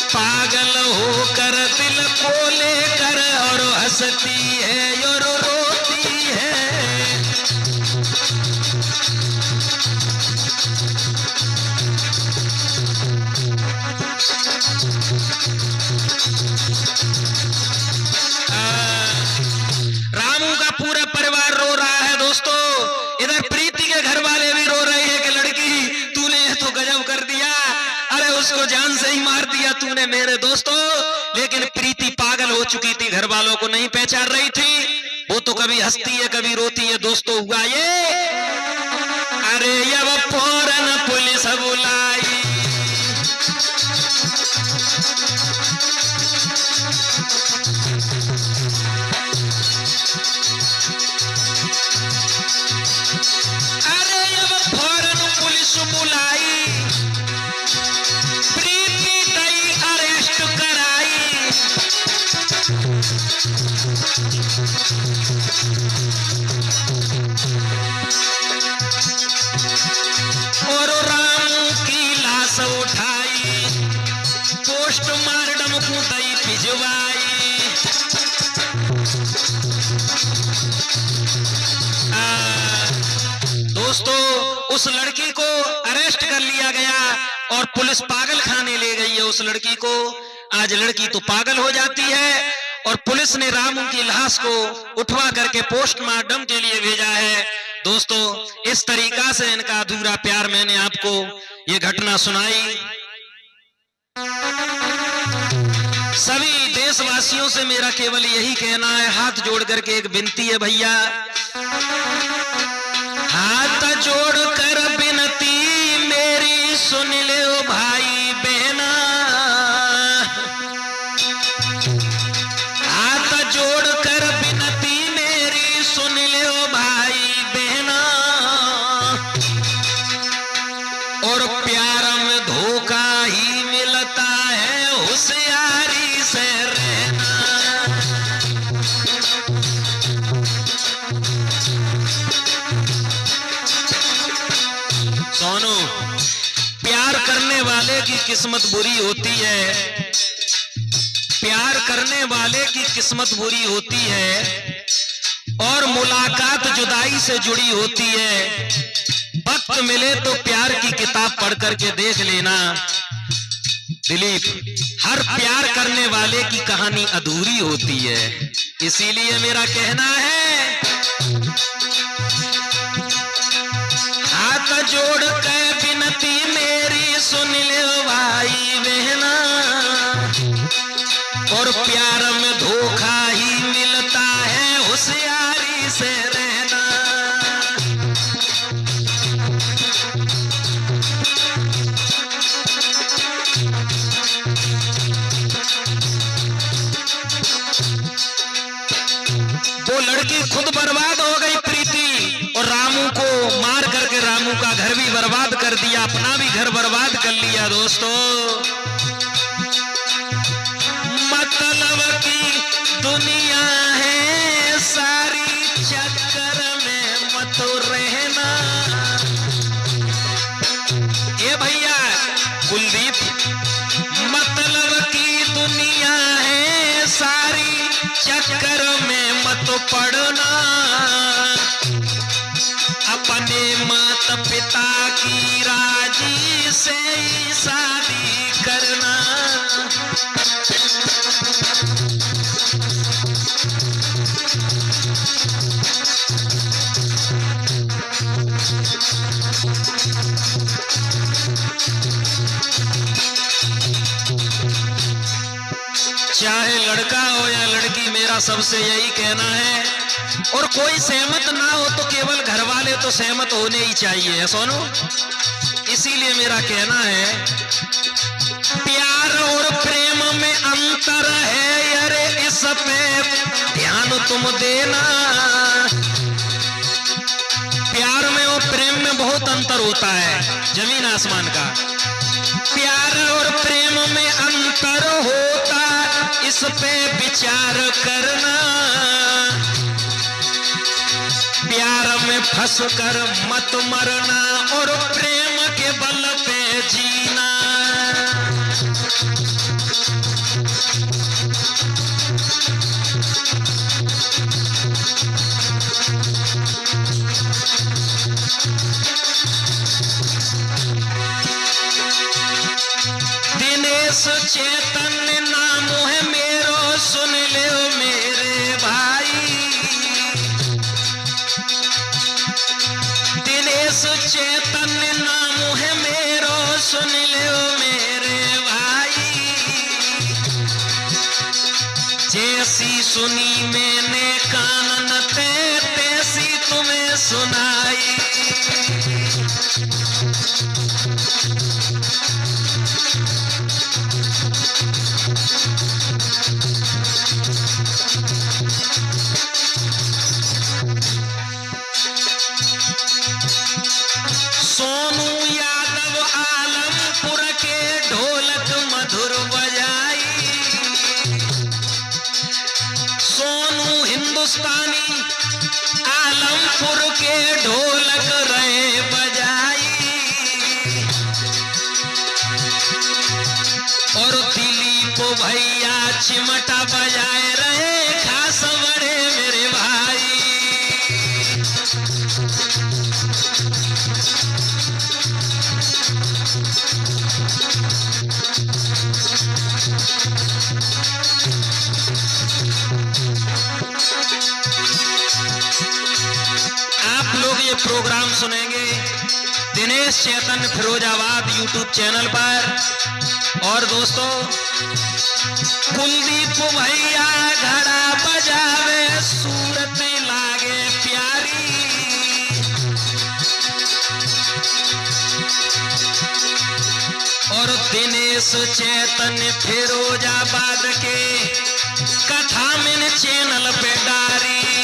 Speaker 1: पागल होकर दिल को लेकर और हंसती है और रोती है। रामू का पूरा परिवार रो रहा है दोस्तों, इधर प्रीति के घर वाले भी रो रहे हैं कि लड़की तूने तो गजब कर दिया, अरे उसको जान से ही मार दिया तूने मेरे दोस्तों। लेकिन प्रीति पागल हो चुकी थी, घर वालों को नहीं पहचान रही थी, वो तो कभी हंसती है कभी रोती है। दोस्तों, हुआ ये, अरे अब फौरन पुलिस बुलाई, अरे अब फौरन पुलिस बुलाई, प्रीति गई अरेस्ट कराई। और रामू की लाश उठाई, पोस्टमार्टम को दई भिजवाई। दोस्तों, उस लड़की को अरेस्ट कर लिया गया और पुलिस पागल खाने ले गई है उस लड़की को। आज लड़की तो पागल हो जाती है और पुलिस ने रामू की लाश को उठवा करके पोस्टमार्टम के लिए भेजा है। दोस्तों, इस तरीका से इनका अधूरा प्यार मैंने आपको ये घटना सुनाई। सभी देशवासियों से मेरा केवल यही कहना है, हाथ जोड़ करके एक विनती है भैया, हाथ जोड़ कर विनती मेरी सुन ले ओ भाई बहना, हाथ जोड़ कर विनती मेरी सुन ले ओ भाई बहना, और प्यार में धोखा ही मिलता है, होशियारी से रहना। सोनू, प्यार करने वाले की किस्मत बुरी होती है, प्यार करने वाले की किस्मत बुरी होती है, और मुलाकात जुदाई से जुड़ी होती है। वक्त मिले तो प्यार की किताब पढ़ करके देख लेना दिलीप, हर प्यार करने वाले की कहानी अधूरी होती है। इसीलिए मेरा कहना है, हाथ जोड़ के विनती मेरी सुन ले भाई बहना, और प्यार में धोखा ही मिलता है, होशियारी से रहना। वो लड़की खुद बर्बाद हो गई प्रीति, और रामू को मार करके रामू का घर भी बर्बाद कर दिया, अपना भी घर बर्बाद कर लिया। दोस्तों, मतलब की दुनिया है सारी, चक्कर में मत रहना। ये भैया कुलदीप, मतलब की दुनिया है सारी, चक्कर में मत पड़ना, अपने माता पिता की राजी से ही शादी करना। चाहे लड़का हो या लड़की, मेरा सबसे यही कहना है, और कोई सहमत ना हो तो केवल घर वाले तो सहमत होने ही चाहिए सोनू। इसीलिए मेरा कहना है, प्यार और प्रेम में अंतर है, अरे इस पे ध्यान तुम देना। प्यार में और प्रेम में बहुत अंतर होता है, जमीन आसमान का। प्यार और प्रेम में अंतर होता, इस पे विचार करना। प्यार में फंस कर मत मरना, और प्रेम के बल पे जीना। दिनेश चैतन्य नाम है मेरो, सुन ले मेरे भाई। दिनेश चैतन्य नाम है मेरो, सुन ले मेरे भाई। जैसी सुनी मैंने कानन ते, तैसी तुम्हें सुनाई। सोनू यादव आलमपुर के ढोलक मधुर बजाई। सोनू हिंदुस्तानी आलमपुर के ढोलक रहे बजाई। और दिलीप भैया चिमटा बजाए रहे, खास बड़े मेरे भाई। सुनेंगे दिनेश चैतन्य फिरोजाबाद यूट्यूब चैनल पर। और दोस्तों कुलदीप भैया घड़ा बजावे सूरत लागे प्यारी। और दिनेश चैतन्य फिरोजाबाद के कथा में चैनल पे डारी।